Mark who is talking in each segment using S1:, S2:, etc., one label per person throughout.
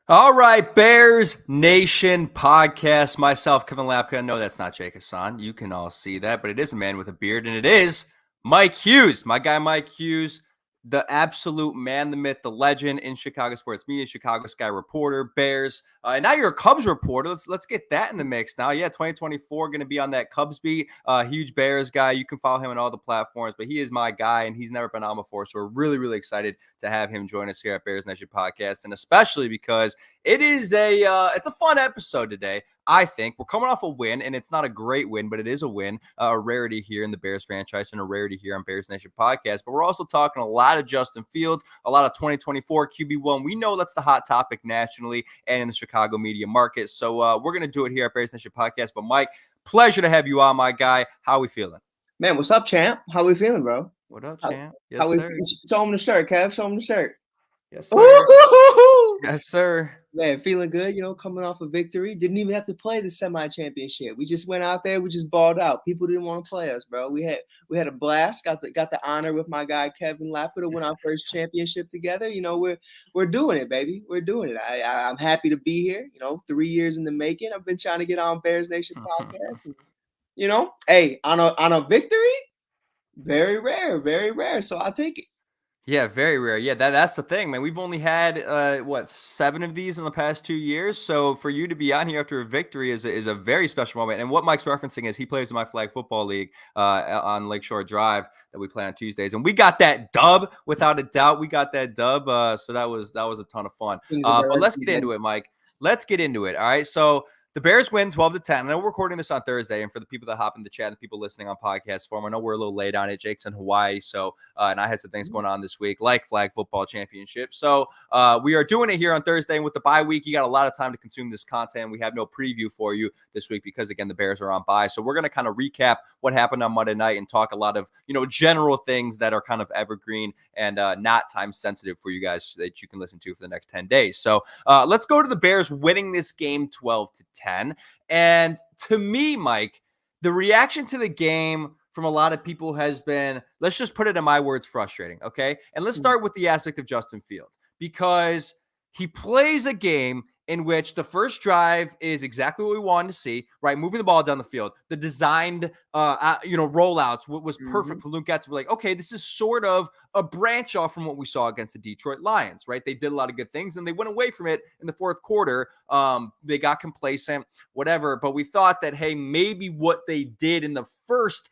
S1: All right, Bears Nation podcast. Myself, Kevin Lapka. No, that's not Jake Hassan. You can all see that, but it is a man with a beard, and it is Mike Hughes. My guy, Mike Hughes, the absolute man, the myth, the legend in Chicago sports media, Chicago Sky reporter, Bears. And now you're a Cubs reporter. Let's get that in the mix now. Yeah, 2024 going to be on that Cubs beat. Huge Bears guy. You can follow him on all the platforms, but he is my guy, and he's never been on before. So we're really, really excited to have him join us here at Bears Nation podcast, and especially because it is it's a fun episode today. I think we're coming off a win, and it's not a great win, but it is a win, a rarity here in the Bears franchise and a rarity here on Bears Nation podcast. But we're also talking a lot of Justin Fields, a lot of 2024 QB1. We know that's the hot topic nationally and in the Chicago media market. So we're going to do it here at Bears Nation podcast. But Mike, pleasure to have you on, my guy. How are we feeling?
S2: Man, what's up, champ? How we feeling, bro?
S1: What up, champ?
S2: Yes, sir. Show him the shirt, Kev. Show him the shirt.
S1: Yes, sir. Yes, sir.
S2: Man, feeling good, coming off a victory. Didn't even have to play the semi-championship. We just went out there, we just balled out. People didn't want to play us, bro. We had a blast. Got the honor with my guy Kevin Lapka to win our first championship together. We're doing it, baby. We're doing it. I'm happy to be here. 3 years in the making. I've been trying to get on Bears Nation podcast. And, hey, on a victory, very rare. So I'll take it.
S1: Yeah, very rare. Yeah, that's the thing, man. We've only had 7 of these in the past 2 years. So for you to be on here after a victory is a very special moment. And what Mike's referencing is he plays in my flag football league on Lakeshore Drive that we play on Tuesdays, and we got that dub without a doubt. We got that dub. So that was a ton of fun. But let's get into it, Mike. Let's get into it. All right. So the Bears win 12-10. I know we're recording this on Thursday, and for the people that hop in the chat and the people listening on podcast form, I know we're a little late on it. Jake's in Hawaii, so and I had some things going on this week, like flag football championship. So we are doing it here on Thursday, and with the bye week, you got a lot of time to consume this content. We have no preview for you this week because, again, the Bears are on bye. So we're going to kind of recap what happened on Monday night and talk a lot of general things that are kind of evergreen and not time sensitive for you guys that you can listen to for the next 10 days. So let's go to the Bears winning this game 12-10. And to me, Mike, the reaction to the game from a lot of people has been, let's just put it in my words, frustrating. Okay. And let's start with the aspect of Justin Fields, because he plays a game in which the first drive is exactly what we wanted to see, right? Moving the ball down the field. The designed, rollouts was perfect for Luke Getz. We're like, okay, this is sort of a branch off from what we saw against the Detroit Lions, right? They did a lot of good things, and they went away from it in the fourth quarter. They got complacent, whatever. But we thought that, hey, maybe what they did in the first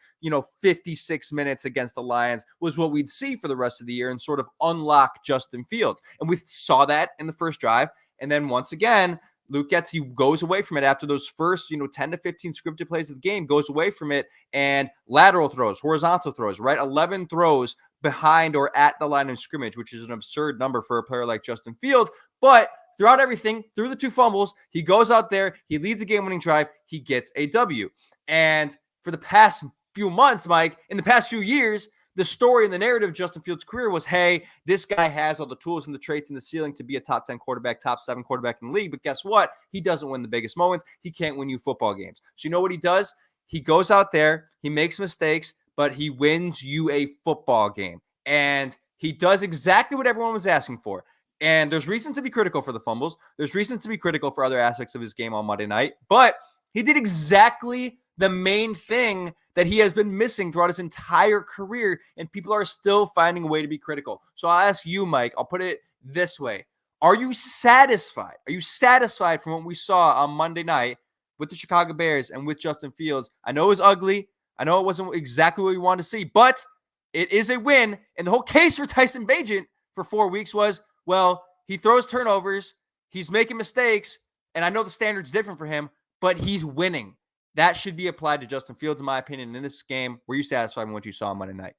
S1: 56 minutes against the Lions was what we'd see for the rest of the year and sort of unlock Justin Fields. And we saw that in the first drive. And then once again, Luke Getz, he goes away from it after those first, 10 to 15 scripted plays of the game, goes away from it, and lateral throws, horizontal throws, right? 11 throws behind or at the line of scrimmage, which is an absurd number for a player like Justin Fields. But throughout everything, through the 2 fumbles, he goes out there, he leads a game-winning drive, he gets a W. And for the past few months, Mike, in the past few years, the story and the narrative of Justin Fields' career was, hey, this guy has all the tools and the traits and the ceiling to be a top 10 quarterback, top 7 quarterback in the league. But guess what? He doesn't win the biggest moments. He can't win you football games. So you know what he does? He goes out there, he makes mistakes, but he wins you a football game. And he does exactly what everyone was asking for. And there's reason to be critical for the fumbles. There's reasons to be critical for other aspects of his game on Monday night. But he did exactly the main thing that he has been missing throughout his entire career, and people are still finding a way to be critical. So I'll ask you, Mike, I'll put it this way. Are you satisfied? Are you satisfied from what we saw on Monday night with the Chicago Bears and with Justin Fields? I know it was ugly. I know it wasn't exactly what we wanted to see, but it is a win. And the whole case for Tyson Bagent for 4 weeks was, well, he throws turnovers, he's making mistakes, and I know the standard's different for him, but he's winning. That should be applied to Justin Fields, in my opinion. In this game, were you satisfied with what you saw on Monday night?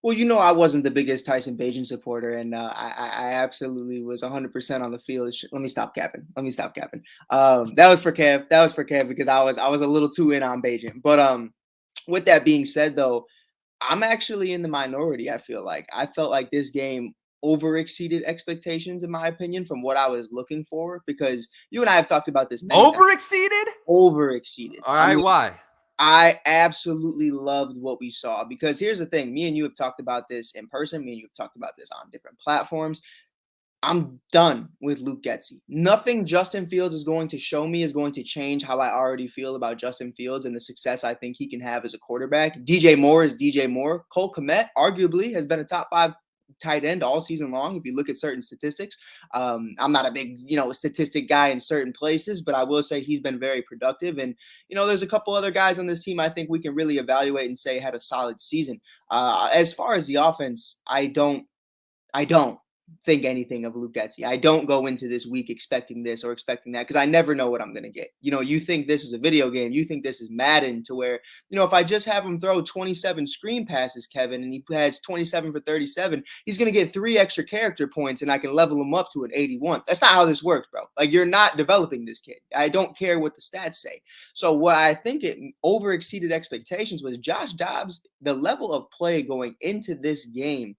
S2: Well, I wasn't the biggest Tyson Bagent supporter, and I absolutely was 100% on the field. Let me stop capping. That was for Kev because I was a little too in on Bagent. But with that being said, though, I'm actually in the minority. I felt like this game overexceeded expectations, in my opinion, from what I was looking for, because you and I have talked about this many times. Overexceeded.
S1: All right, why?
S2: I absolutely loved what we saw, because here's the thing. Me and you have talked about this in person. Me and you have talked about this on different platforms. I'm done with Luke Getsy. Nothing Justin Fields is going to show me is going to change how I already feel about Justin Fields and the success I think he can have as a quarterback. DJ Moore is DJ Moore. Cole Kmet arguably has been a top 5 tight end all season long. If you look at certain statistics, I'm not a big, statistic guy in certain places, but I will say he's been very productive. And, there's a couple other guys on this team I think we can really evaluate and say had a solid season. As far as the offense, I don't think anything of Luke Getsy. I don't go into this week expecting this or expecting that because I never know what I'm going to get. You think this is a video game. You think this is Madden to where, if I just have him throw 27 screen passes, Kevin, and he has 27 for 37, he's going to get 3 extra character points and I can level him up to an 81. That's not how this works, bro. Like, you're not developing this kid. I don't care what the stats say. So what I think it over exceeded expectations was Josh Dobbs, the level of play going into this game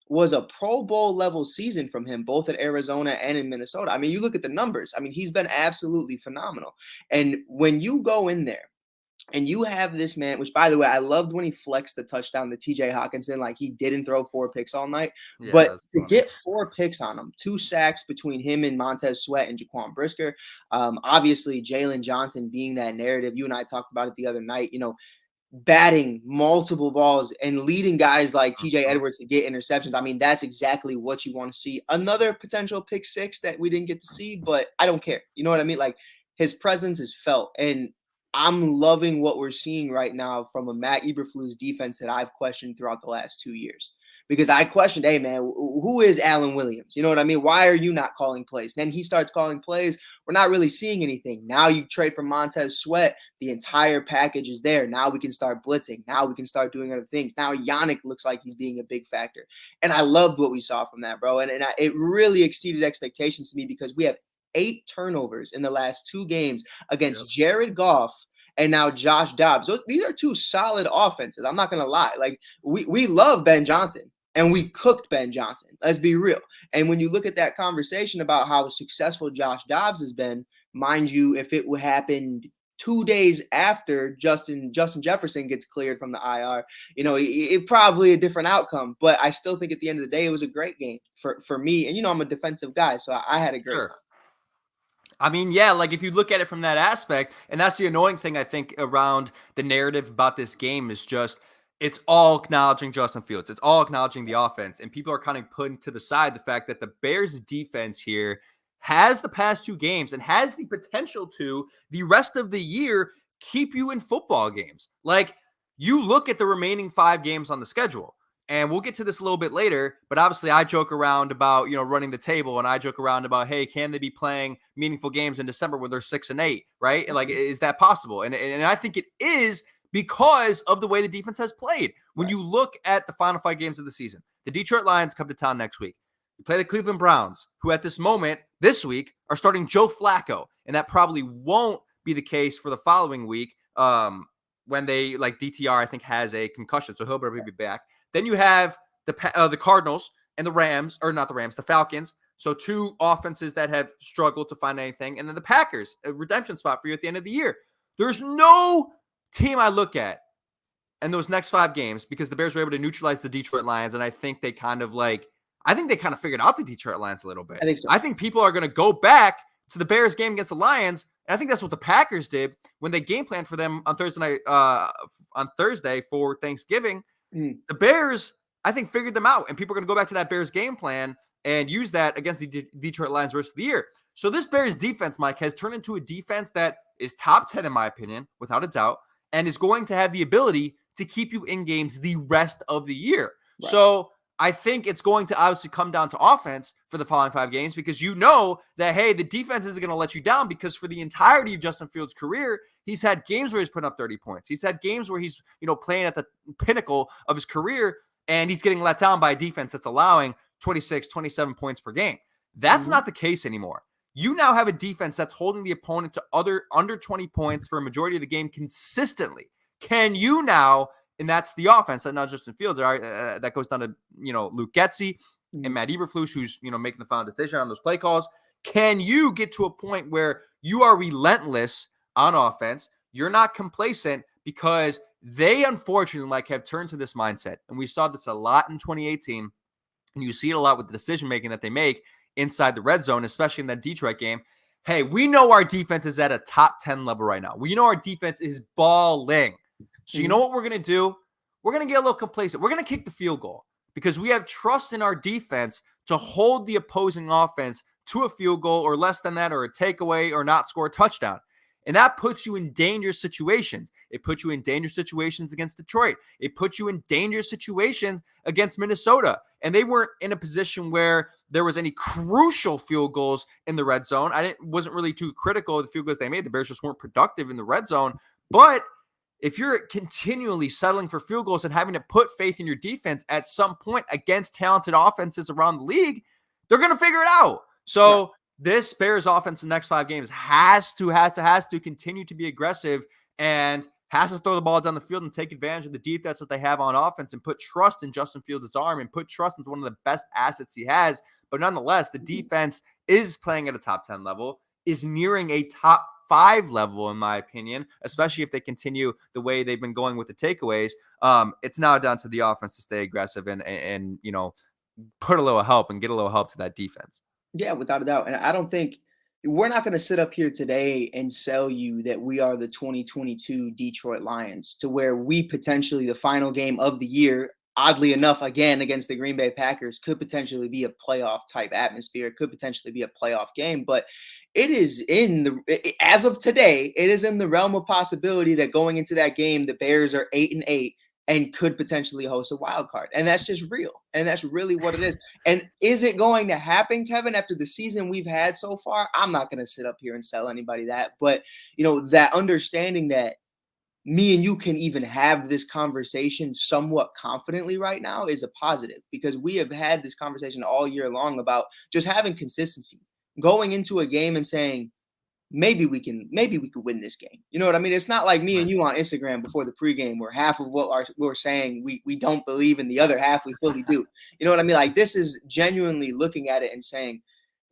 S2: was a Pro Bowl level season from him, both at Arizona and in Minnesota. I mean, you look at the numbers. I mean, he's been absolutely phenomenal. And when you go in there and you have this man, which by the way, I loved when he flexed the touchdown to TJ Hawkinson, like he didn't throw 4 picks all night.
S1: Yeah,
S2: but
S1: that's
S2: to
S1: funny.
S2: get 4 picks on him, 2 sacks between him and Montez Sweat and Jaquan Brisker. Obviously, Jalen Johnson being that narrative. You and I talked about it the other night, batting multiple balls and leading guys like TJ Edwards to get interceptions. I mean, that's exactly what you want to see. Another potential pick 6 that we didn't get to see, but I don't care. You know what I mean? Like, his presence is felt. And I'm loving what we're seeing right now from a Matt Eberflus defense that I've questioned throughout the last 2 years. Because I questioned, hey, man, who is Alan Williams? You know what I mean? Why are you not calling plays? Then he starts calling plays. We're not really seeing anything. Now you trade for Montez Sweat. The entire package is there. Now we can start blitzing. Now we can start doing other things. Now Yannick looks like he's being a big factor. And I loved what we saw from that, bro. And it really exceeded expectations to me because we have 8 turnovers in the last 2 games against Jared Goff and now Josh Dobbs. These are 2 solid offenses. I'm not going to lie. Like, we love Ben Johnson. And we cooked Ben Johnson. Let's be real. And when you look at that conversation about how successful Josh Dobbs has been, mind you, if it happened 2 days after Justin Jefferson gets cleared from the IR, it probably a different outcome. But I still think at the end of the day, it was a great game for me. And, I'm a defensive guy, so I had a great time.
S1: I mean, yeah, like if you look at it from that aspect, and that's the annoying thing I think around the narrative about this game is just it's all acknowledging Justin Fields. It's all acknowledging the offense. And people are kind of putting to the side the fact that the Bears defense here has the past 2 games and has the potential to the rest of the year keep you in football games. Like, you look at the remaining 5 games on the schedule. And we'll get to this a little bit later, but obviously I joke around about, running the table, and I joke around about, hey, can they be playing meaningful games in December when they're 6-8, right? And like, is that possible? And I think it is because of the way the defense has played. When you look at the final 5 games of the season, the Detroit Lions come to town next week. You play the Cleveland Browns, who at this moment, this week, are starting Joe Flacco. And that probably won't be the case for the following week when they, like DTR, I think, has a concussion. So he'll probably be back. Then you have the Cardinals and the Rams, or not the Rams, the Falcons. So 2 offenses that have struggled to find anything. And then the Packers, a redemption spot for you at the end of the year. There's no team I look at in those next 5 games, because the Bears were able to neutralize the Detroit Lions. And I think they kind of figured out the Detroit Lions a little bit.
S2: I think so.
S1: I think people are going to go back to the Bears game against the Lions. And I think that's what the Packers did when they game planned for them on Thursday for Thanksgiving. The Bears, I think, figured them out. And people are going to go back to that Bears game plan and use that against the Detroit Lions the rest of the year. So this Bears defense, Mike, has turned into a defense that is top 10 in my opinion, without a doubt, and is going to have the ability to keep you in games the rest of the year. Right. So I think it's going to obviously come down to offense for the following 5 games, because you know that, hey, the defense isn't going to let you down, because for the entirety of Justin Fields' career, he's had games where he's putting up 30 points. He's had games where he's, playing at the pinnacle of his career, and he's getting let down by a defense that's allowing 26, 27 points per game. That's not the case anymore. You now have a defense that's holding the opponent to under 20 points for a majority of the game consistently. Can you now, and that's the offense, that not Justin Fields, that goes down to, Luke Getsy and Matt Eberflus, who's, making the final decision on those play calls. Can you get to a point where you are relentless on offense? You're not complacent, because they unfortunately have turned to this mindset. And we saw this a lot in 2018. And you see it a lot with the decision-making that they make. inside the red zone, especially in that Detroit game. Hey, we know our defense is at a top 10 level right now. We know our defense is balling. So you know what we're going to do? We're going to get a little complacent. We're going to kick the field goal because we have trust in our defense to hold the opposing offense to a field goal or less than that, or a takeaway, or not score a touchdown. And that puts you in dangerous situations. It puts you in dangerous situations against Detroit. It puts you in dangerous situations against Minnesota. And they weren't in a position where there was any crucial field goals in the red zone. Wasn't really too critical of the field goals they made. The Bears just weren't productive in the red zone. But if you're continually settling for field goals and having to put faith in your defense at some point against talented offenses around the league, they're going to figure it out. So this Bears offense in the next 5 games has to continue to be aggressive and has to throw the ball down the field and take advantage of the defense that they have on offense and put trust in Justin Fields' arm and put trust into one of the best assets he has. But nonetheless, the defense is playing at a top 10 level, is nearing a top 5 level, in my opinion, especially if they continue the way they've been going with the takeaways. It's now down to the offense to stay aggressive and put a little help and get a little help to that defense.
S2: Yeah, without a doubt. And I don't think we're not going to sit up here today and sell you that we are the 2022 Detroit Lions, to where we potentially, the final game of the year, oddly enough, again, against the Green Bay Packers, could potentially be a playoff type atmosphere. It could potentially be a playoff game, but it is as of today, it is in the realm of possibility that going into that game, the Bears are 8-8 and could potentially host a wild card. And that's just real. And that's really what it is. And is it going to happen, Kevin, after the season we've had so far? I'm not going to sit up here and sell anybody that. But, that understanding that me and you can even have this conversation somewhat confidently right now is a positive, because we have had this conversation all year long about just having consistency, going into a game and saying, maybe we could win this game. You know what I mean? It's not like me and you on Instagram before the pregame where half of what we're saying we don't believe and the other half we fully do. You know what I mean? Like, this is genuinely looking at it and saying,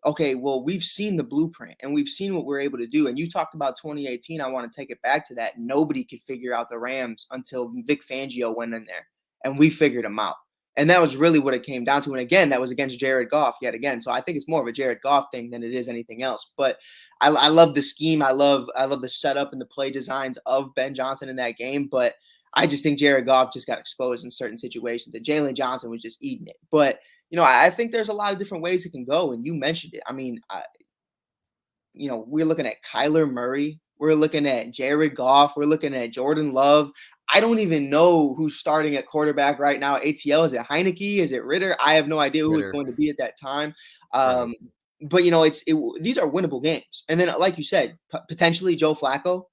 S2: okay, well, we've seen the blueprint and we've seen what we're able to do. And you talked about 2018. I want to take it back to that. Nobody could figure out the Rams until Vic Fangio went in there and we figured them out. And that was really what it came down to. And again, that was against Jared Goff yet again. So I think it's more of a Jared Goff thing than it is anything else. But I love the scheme. I love the setup and the play designs of Ben Johnson in that game. But I just think Jared Goff just got exposed in certain situations, and Jalen Johnson was just eating it. But, I think there's a lot of different ways it can go. And you mentioned it. I mean, we're looking at Kyler Murray. We're looking at Jared Goff. We're looking at Jordan Love. I don't even know who's starting at quarterback right now. ATL, is it Heineke? Is it Ritter? I have no idea who it's going to be at that time. But these are winnable games. And then, like you said, potentially Joe Flacco.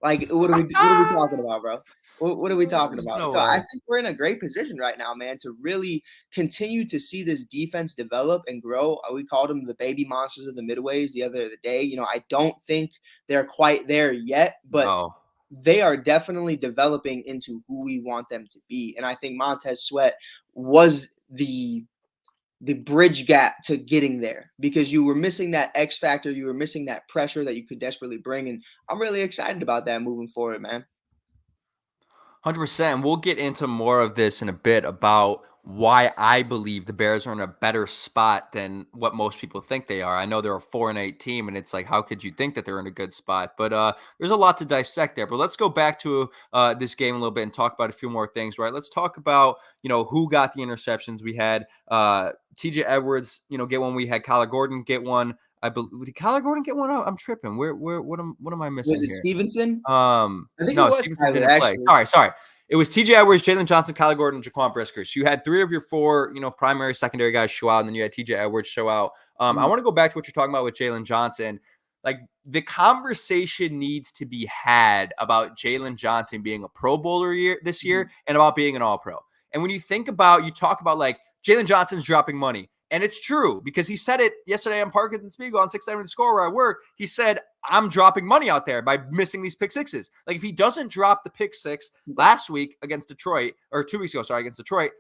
S2: Like, what are we talking about, bro? What are we talking about?
S1: No
S2: so I think we're in a great position right now, man, to really continue to see this defense develop and grow. We called them the baby monsters of the midways the other day. I don't think they're quite there yet, but they are definitely developing into who we want them to be. And I think Montez Sweat was the bridge gap to getting there, because you were missing that X factor. You were missing that pressure that you could desperately bring. And I'm really excited about that moving forward, man.
S1: 100%. And we'll get into more of this in a bit about why I believe the Bears are in a better spot than what most people think they are. I know they're a 4-8 team, and it's like, how could you think that they're in a good spot? But there's a lot to dissect there. But let's go back to this game a little bit and talk about a few more things, right? Let's talk about, who got the interceptions. We had TJ Edwards, get one. We had Kyler Gordon get one. I believe, did Kyler Gordon get one? I'm tripping. What am I missing?
S2: Was it
S1: here?
S2: Stevenson?
S1: I think it was Stevenson didn't play. Sorry. It was TJ Edwards, Jalen Johnson, Kyler Gordon, and Jaquan Brisker. So you had 3 of your 4, primary, secondary guys show out, and then you had TJ Edwards show out. I want to go back to what you're talking about with Jalen Johnson. Like, the conversation needs to be had about Jalen Johnson being a Pro Bowler this year and about being an All-Pro. And when you talk about like Jalen Johnson's dropping money. And it's true, because he said it yesterday on Parkins and Spiegel on 670 The Score where I work. He said, I'm dropping money out there by missing these pick sixes. Like, if he doesn't drop the pick six last week against Detroit, or 2 weeks ago, against Detroit,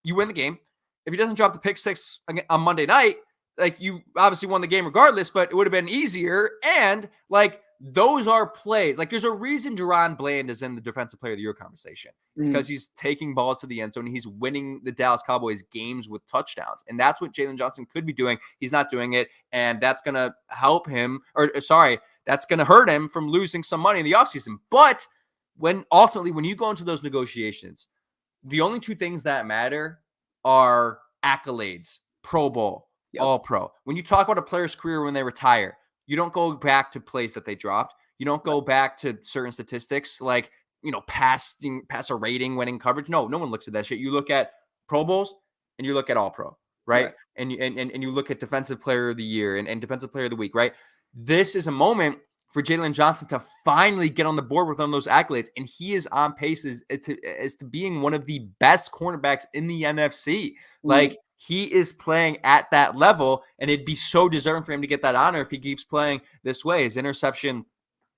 S1: you win the game. If he doesn't drop the pick six on Monday night, like, you obviously won the game regardless, but it would have been easier. And like, those are plays. Like, there's a reason Jerron Bland is in the Defensive Player of the Year conversation. It's because he's taking balls to the end zone. He's winning the Dallas Cowboys games with touchdowns. And that's what Jalen Johnson could be doing. He's not doing it. And that's going to help him, that's going to hurt him from losing some money in the offseason. But when you go into those negotiations, the only two things that matter are accolades, Pro Bowl, All Pro. When you talk about a player's career when they retire, you don't go back to plays that they dropped. You don't go back to certain statistics like, passer rating, winning coverage. No one looks at that shit. You look at Pro Bowls and you look at All Pro, right? And you look at Defensive Player of the Year and Defensive Player of the Week, right? This is a moment for Jalen Johnson to finally get on the board with those accolades, and he is on pace as to being one of the best cornerbacks in the NFC. Like, he is playing at that level, and it'd be so deserving for him to get that honor if he keeps playing this way. His interception,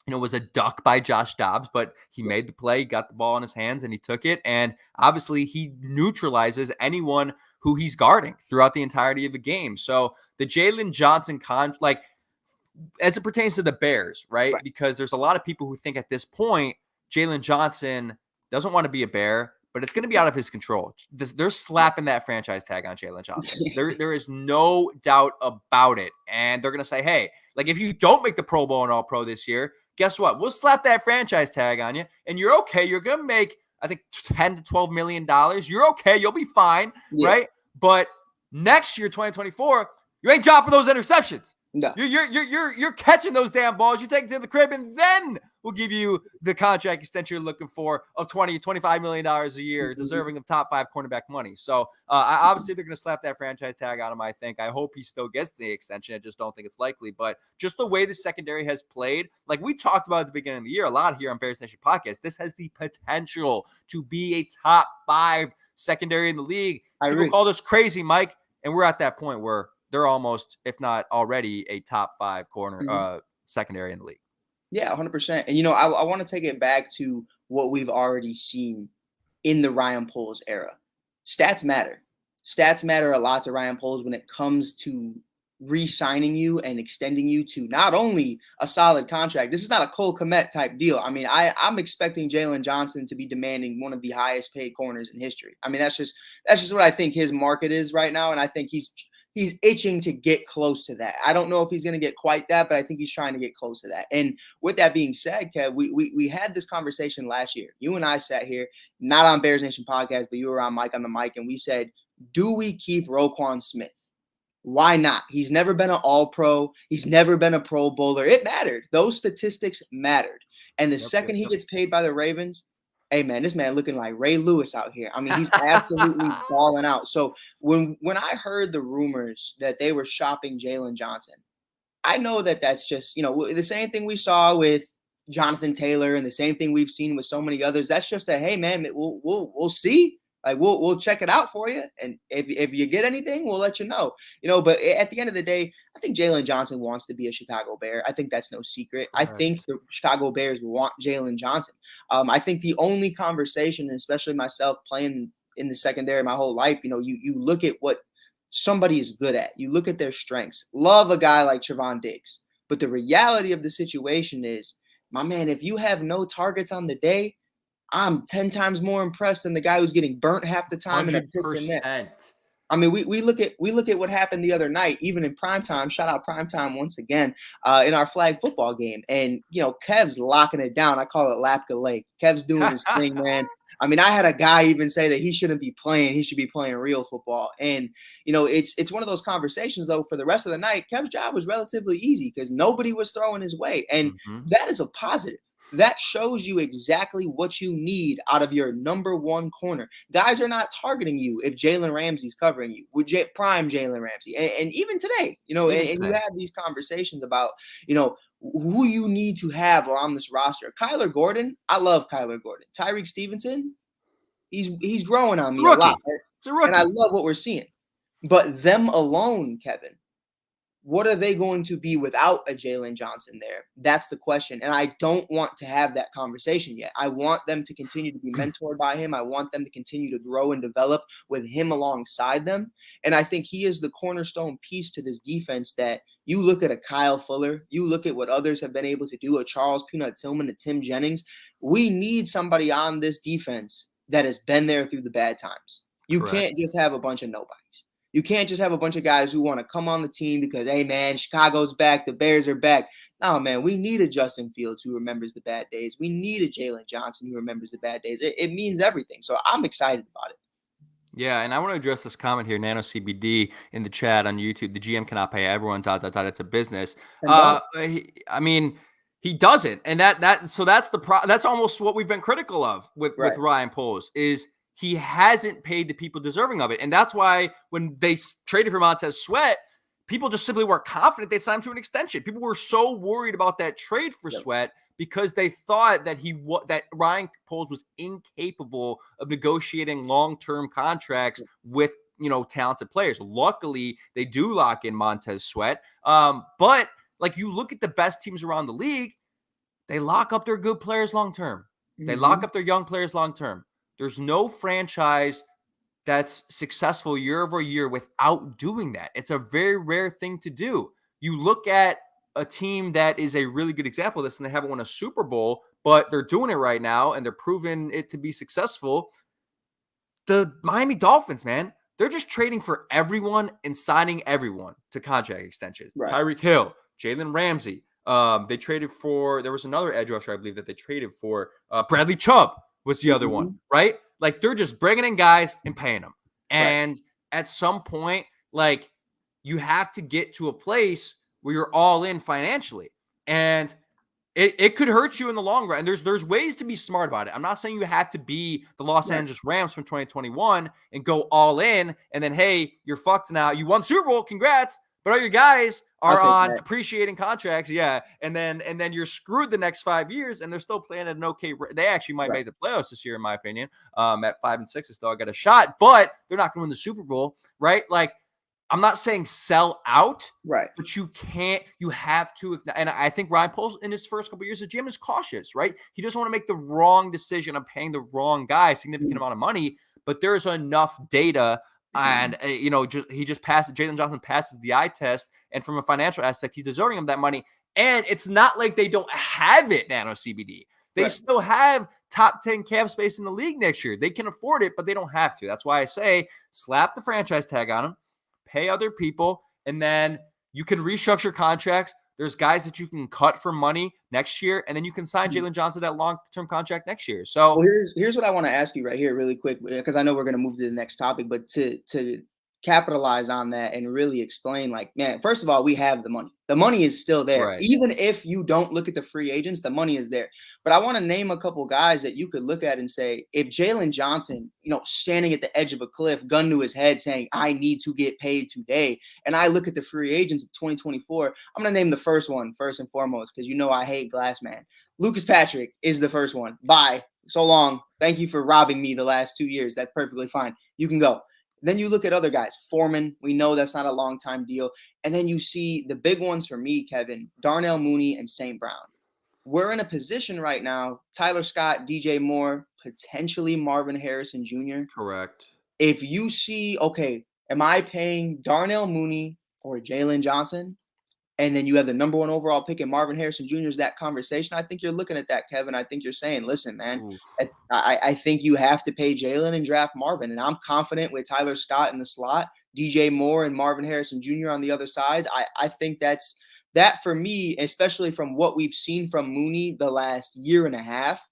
S1: was a duck by Josh Dobbs, but he made the play, got the ball in his hands, and he took it. And obviously, he neutralizes anyone who he's guarding throughout the entirety of the game. So the Jalen Johnson as it pertains to the Bears, right? Because there's a lot of people who think at this point, Jalen Johnson doesn't want to be a Bear, but it's going to be out of his control. They're slapping that franchise tag on Jalen Johnson. There is no doubt about it. And they're going to say, hey, like, if you don't make the Pro Bowl and All Pro this year, guess what? We'll slap that franchise tag on you, and you're okay. You're going to make, I think, $10 to $12 million. You're okay. You'll be fine, right? But next year, 2024, you ain't dropping those interceptions. No. You're catching those damn balls. You take it to the crib, and then we'll give you the contract extension you're looking for of $20, $25 million a year, deserving of top 5 cornerback money. So obviously they're going to slap that franchise tag on him, I think. I hope he still gets the extension. I just don't think it's likely. But just the way the secondary has played, like we talked about at the beginning of the year a lot here on Bears Nation Podcast, this has the potential to be a top 5 secondary in the league. People called us crazy, Mike, and we're at that point where they're almost, if not already, a top 5 corner secondary in the league.
S2: Yeah, 100%. And, I want to take it back to what we've already seen in the Ryan Poles era. Stats matter. Stats matter a lot to Ryan Poles when it comes to re-signing you and extending you to not only a solid contract. This is not a Cole Kmet type deal. I mean, I'm expecting Jalen Johnson to be demanding one of the highest paid corners in history. I mean, that's just what I think his market is right now. And I think he's itching to get close to that. I don't know if he's going to get quite that, but I think he's trying to get close to that. And with that being said, Kev, we had this conversation last year. You and I sat here, not on Bears Nation Podcast, but you were on Mike on the mic, and we said, do we keep Roquan Smith? Why not? He's never been an All-Pro. He's never been a Pro Bowler. It mattered. Those statistics mattered. And the second he gets paid by the Ravens, hey, man, this man looking like Ray Lewis out here. I mean, he's absolutely balling out. So when I heard the rumors that they were shopping Jalen Johnson, I know that that's just, the same thing we saw with Jonathan Taylor and the same thing we've seen with so many others. That's just a, hey, man, we'll see. Like, we'll check it out for you. And if you get anything, we'll let you know. But at the end of the day, I think Jalen Johnson wants to be a Chicago Bear. I think that's no secret. Right. I think the Chicago Bears want Jalen Johnson. I think the only conversation, and especially myself playing in the secondary my whole life, you look at what somebody is good at. You look at their strengths. Love a guy like Trevon Diggs. But the reality of the situation is, my man, if you have no targets on the day, I'm 10 times more impressed than the guy who's getting burnt half the time.
S1: 100%.
S2: I mean, we look at what happened the other night, even in primetime. Shout out primetime once again in our flag football game. And, Kev's locking it down. I call it Lapka Lake. Kev's doing his thing, man. I mean, I had a guy even say that he shouldn't be playing. He should be playing real football. And, it's one of those conversations, though, for the rest of the night. Kev's job was relatively easy because nobody was throwing his way. And that is a positive. That shows you exactly what you need out of your number one corner. Guys are not targeting you if Jalen Ramsey's covering you with prime Jalen Ramsey. And even today, and you have these conversations about, who you need to have on this roster. Kyler Gordon, I love Kyler Gordon. Tyreek Stevenson, he's growing on me a lot.
S1: It's a rookie.
S2: And I love what we're seeing. But them alone, Kevin, what are they going to be without a Jalen Johnson there? That's the question. And I don't want to have that conversation yet. I want them to continue to be mentored by him. I want them to continue to grow and develop with him alongside them. And I think he is the cornerstone piece to this defense that you look at a Kyle Fuller, you look at what others have been able to do, a Charles Peanut Tillman, a Tim Jennings. We need somebody on this defense that has been there through the bad times. You
S1: Correct.
S2: can't just have a bunch of nobodies. You can't just have a bunch of guys who want to come on the team because, hey, man, Chicago's back. The Bears are back. No, man, we need a Justin Fields who remembers the bad days. We need a Jalen Johnson who remembers the bad days. It means everything. So I'm excited about it.
S1: Yeah, and I want to address this comment here, Nano CBD in the chat on YouTube. The GM cannot pay everyone. ... It's a business. I mean, he doesn't, and so that's that's almost what we've been critical of with Ryan Poles is he hasn't paid the people deserving of it, and that's why when they traded for Montez Sweat, people just simply weren't confident they'd sign him to an extension. People were so worried about that trade for Sweat because they thought that that Ryan Poles was incapable of negotiating long-term contracts with talented players. Luckily, they do lock in Montez Sweat. But like you look at the best teams around the league, they lock up their good players long-term. They lock up their young players long-term. There's no franchise that's successful year over year without doing that. It's a very rare thing to do. You look at a team that is a really good example of this, and they haven't won a Super Bowl, but they're doing it right now, and they're proving it to be successful. The Miami Dolphins, man, they're just trading for everyone and signing everyone to contract extensions. Tyreek Hill, Jalen Ramsey. They traded for, there was another edge rusher, I believe, that they traded for. Bradley Chubb was the other one, right? Like, they're just bringing in guys and paying them. And at some point, like, you have to get to a place where you're all in financially. And it could hurt you in the long run. And there's ways to be smart about it. I'm not saying you have to be the Los Angeles Rams from 2021 and go all in, and then, hey, you're fucked now. You won Super Bowl, congrats. But all your guys are on depreciating contracts, and then you're screwed the next 5 years, and they're still playing at an okay rate. They actually might make the playoffs this year, in my opinion. At 5-6, they still got a shot, but they're not going to win the Super Bowl, right? Like, I'm not saying sell out, but you can't. You have to, and I think Ryan Poles in his first couple of years as GM is cautious, right? He doesn't want to make the wrong decision of paying the wrong guy a significant amount of money, but there's enough data. And, Jalen Johnson passes the eye test. And from a financial aspect, he's deserving of that money. And it's not like they don't have it, Nano CBD. They still have top 10 cap space in the league next year. They can afford it, but they don't have to. That's why I say slap the franchise tag on them, pay other people, and then you can restructure contracts. There's guys that you can cut for money next year, and then you can sign Jalen Johnson that long-term contract next year. So
S2: here's what I want to ask you right here really quick, because I know we're going to move to the next topic, but to capitalize on that and really explain, like, man, first of all, we have the money. The money is still there. Even if you don't look at the free agents, the money is there. But I want to name a couple guys that you could look at and say, if Jalen Johnson, standing at the edge of a cliff, gun to his head saying, I need to get paid today. And I look at the free agents of 2024, I'm going to name the first one first and foremost, because I hate glass man. Lucas Patrick is the first one. Bye. So long. Thank you for robbing me the last 2 years. That's perfectly fine. You can go. Then you look at other guys. Foreman, we know that's not a long-time deal. And then you see the big ones for me, Kevin, Darnell Mooney and St. Brown. We're in a position right now, Tyler Scott, DJ Moore, potentially Marvin Harrison Jr.
S1: Correct.
S2: If you see, okay, am I paying Darnell Mooney or Jalen Johnson? And then you have the number 1 overall pick in Marvin Harrison Jr. is that conversation. I think you're looking at that, Kevin. I think you're saying, listen, man, I think you have to pay Jalen and draft Marvin. And I'm confident with Tyler Scott in the slot, DJ Moore and Marvin Harrison Jr. on the other sides. I think that for me, especially from what we've seen from Mooney the last year and a half,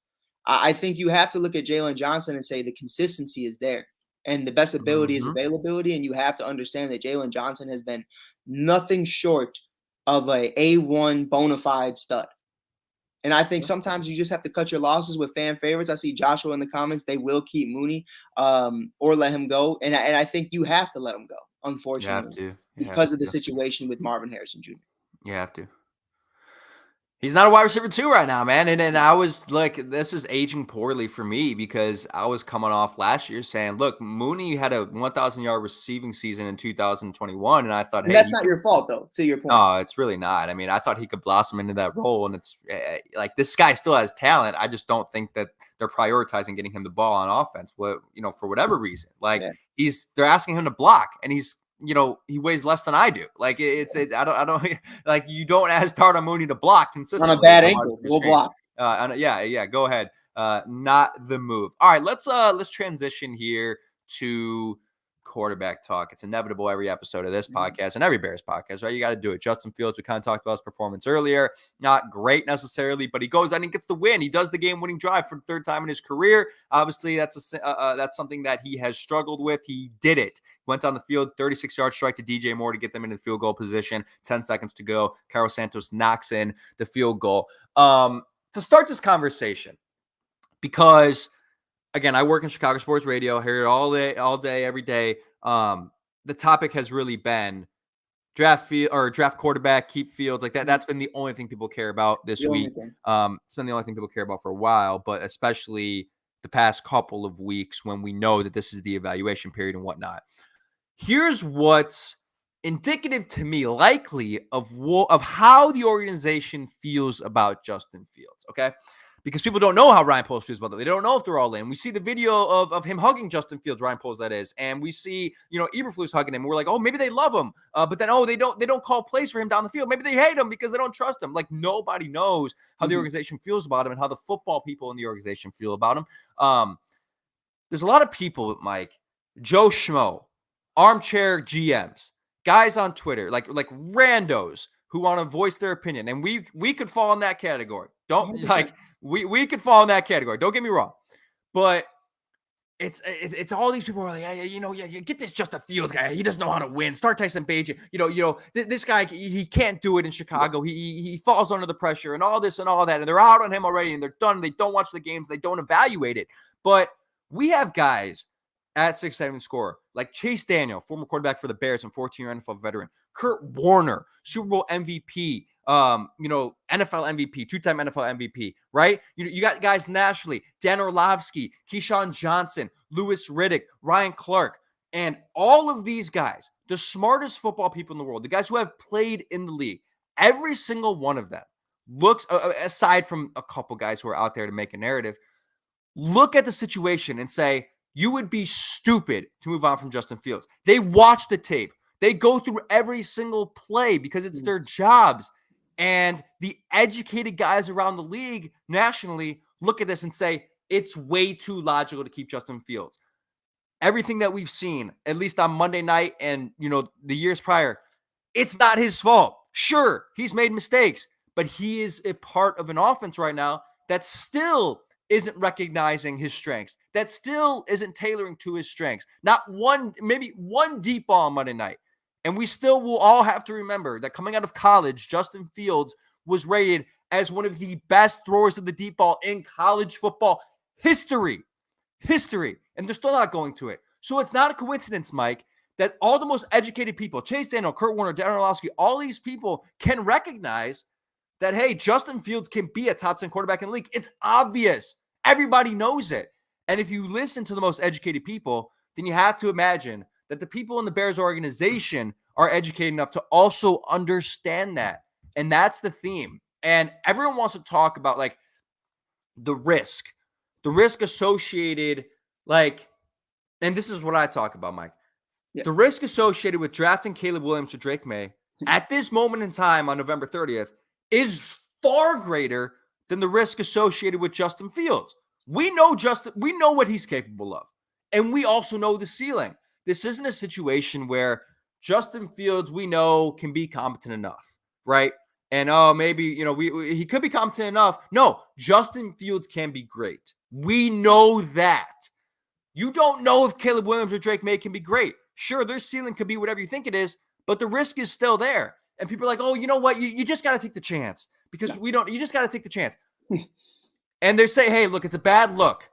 S2: I think you have to look at Jalen Johnson and say the consistency is there. And the best ability is availability. And you have to understand that Jalen Johnson has been nothing short of a A1 bona fide stud. And I think sometimes you just have to cut your losses with fan favorites. I see Joshua in the comments. They will keep Mooney or let him go. And I think you have to let him go, unfortunately.
S1: You have to.
S2: Because of the situation with Marvin Harrison Jr.
S1: You have to. He's not a wide receiver 2 right now, man. And I was like, this is aging poorly for me because I was coming off last year saying, look, Mooney had a 1,000-yard receiving season in 2021, and I thought,
S2: And
S1: hey,
S2: that's not your fault, though, to your point.
S1: no, it's really not. I mean, I thought he could blossom into that role, and it's like this guy still has talent. I just don't think that they're prioritizing getting him the ball on offense. What for whatever reason, like they're asking him to block, and he's he weighs less than I do. Like I don't like you don't ask Darnell Mooney to block consistently
S2: on a bad ankle. We'll block.
S1: Yeah, go ahead. Not the move. All right, let's transition here to quarterback talk. It's inevitable every episode of this podcast and every Bears podcast, right? You got to do it. Justin Fields, we kind of talked about his performance earlier. Not great necessarily, but he goes out and gets the win. He does the game-winning drive for the third time in his career. Obviously, that's something that he has struggled with. He did it. Went on the field, 36-yard strike to DJ Moore to get them into the field goal position. 10 seconds to go. Carlos Santos knocks in the field goal. To start this conversation, because again, I work in Chicago sports radio, hear it all day, every day. The topic has really been draft quarterback, keep Fields like that. That's been the only thing people care about this week. It's been the only thing people care about for a while, but especially the past couple of weeks when we know that this is the evaluation period and whatnot. Here's what's indicative to me, likely of how the organization feels about Justin Fields. Okay. Because people don't know how Ryan Poles feels about it. They don't know if they're all in. We see the video of him hugging Justin Fields, Ryan Poles, that is, and we see Eberflus hugging him. And we're like, oh, maybe they love him, but then they don't call plays for him down the field. Maybe they hate him because they don't trust him. Like nobody knows how the organization feels about him and how the football people in the organization feel about him. There's a lot of people, Mike, Joe Schmo, armchair GMs, guys on Twitter, like randos who want to voice their opinion, and we could fall in that category. We could fall in that category. Don't get me wrong, but it's all these people who are like, you get this Justin Fields guy. He doesn't know how to win. Start Tyson Bagent. This guy, he can't do it in Chicago. He falls under the pressure and all this and all that, and they're out on him already, and they're done. They don't watch the games. They don't evaluate it. But we have guys at 6'7" scorer like Chase Daniel, former quarterback for the Bears and 14-year NFL veteran, Kurt Warner, Super Bowl MVP, NFL MVP, two-time NFL MVP, right? You got guys nationally, Dan Orlovsky, Keyshawn Johnson, Louis Riddick, Ryan Clark, and all of these guys, the smartest football people in the world, the guys who have played in the league, every single one of them looks, aside from a couple guys who are out there to make a narrative, look at the situation and say, you would be stupid to move on from Justin Fields. They watch the tape. They go through every single play because it's their jobs. And the educated guys around the league nationally look at this and say, it's way too logical to keep Justin Fields. Everything that we've seen, at least on Monday night and, the years prior, it's not his fault. Sure, he's made mistakes, but he is a part of an offense right now that still isn't recognizing his strengths, that still isn't tailoring to his strengths. Maybe one deep ball on Monday night. And we still will all have to remember that coming out of college, Justin Fields was rated as one of the best throwers of the deep ball in college football history. And they're still not going to it. So it's not a coincidence, Mike, that all the most educated people, Chase Daniel, Kurt Warner, Darren Orlovsky, all these people can recognize that, hey, Justin Fields can be a top 10 quarterback in the league. It's obvious. Everybody knows it. And if you listen to the most educated people, then you have to imagine that the people in the Bears organization are educated enough to also understand that. And that's the theme. And everyone wants to talk about like the risk associated, and this is what I talk about, Mike. Yeah. The risk associated with drafting Caleb Williams or Drake May at this moment in time on November 30th is far greater than the risk associated with Justin Fields. We know what he's capable of. And we also know the ceiling. This isn't a situation where Justin Fields, we know, can be competent enough, right? And maybe, he could be competent enough. No, Justin Fields can be great. We know that. You don't know if Caleb Williams or Drake May can be great. Sure, their ceiling could be whatever you think it is, but the risk is still there. And people are like, oh, you know what? You just got to take the chance because you just got to take the chance. And they say, hey, look, it's a bad look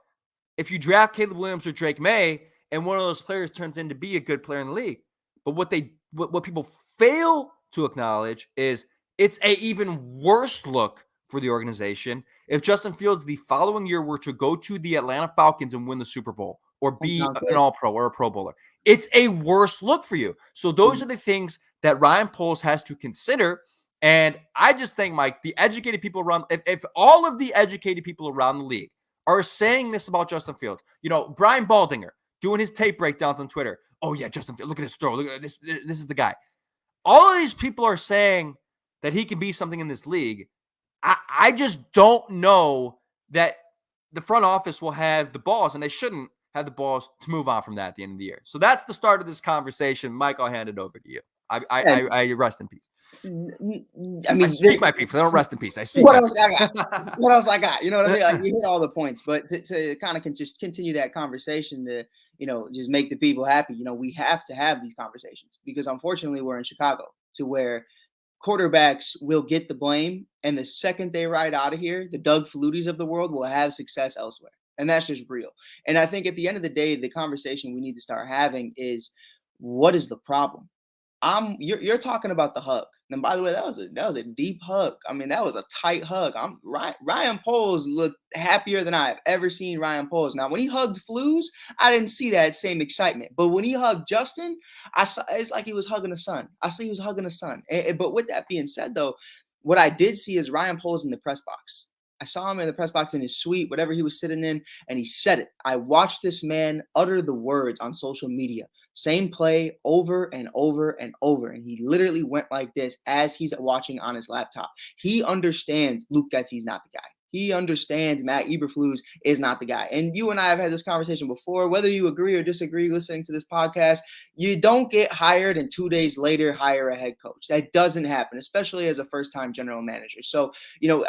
S1: if you draft Caleb Williams or Drake May and one of those players turns in to be a good player in the league. But what people fail to acknowledge is it's a even worse look for the organization if Justin Fields the following year were to go to the Atlanta Falcons and win the Super Bowl or be an All-Pro or a Pro Bowler. It's a worse look for you. So those are the things that Ryan Poles has to consider. And I just think, Mike, the educated people around, if all of the educated people around the league are saying this about Justin Fields, Brian Baldinger doing his tape breakdowns on Twitter. Oh yeah, Justin Fields, look at his throw. Look at this. This is the guy. All of these people are saying that he can be something in this league. I just don't know that the front office will have the balls, and they shouldn't have the balls to move on from that at the end of the year. So that's the start of this conversation. Mike, I'll hand it over to you. I rest in peace.
S2: I mean,
S1: speak my peace. I don't rest in peace. I speak.
S2: What else I got? What else I got? You know what I mean? Like, you hit all the points, but to kind of just continue that conversation to just make the people happy. We have to have these conversations because unfortunately we're in Chicago to where quarterbacks will get the blame, and the second they ride out of here, the Doug Flutys of the world will have success elsewhere, and that's just real. And I think at the end of the day, the conversation we need to start having is, what is the problem? You're talking about the hug. And by the way, that was a deep hug. I mean, that was a tight hug. Ryan Poles looked happier than I've ever seen Ryan Poles. Now, when he hugged Flues, I didn't see that same excitement. But when he hugged Justin, it's like he was hugging a son. I see he was hugging a son. But with that being said, though, what I did see is Ryan Poles in the press box. I saw him in the press box in his suite, whatever he was sitting in, and he said it. I watched this man utter the words on social media. Same play over and over and over. And he literally went like this as he's watching on his laptop. He understands Luke Getsy's not the guy. He understands Matt Eberflus is not the guy. And you and I have had this conversation before. Whether you agree or disagree listening to this podcast, you don't get hired and 2 days later hire a head coach. That doesn't happen, especially as a first-time general manager. So,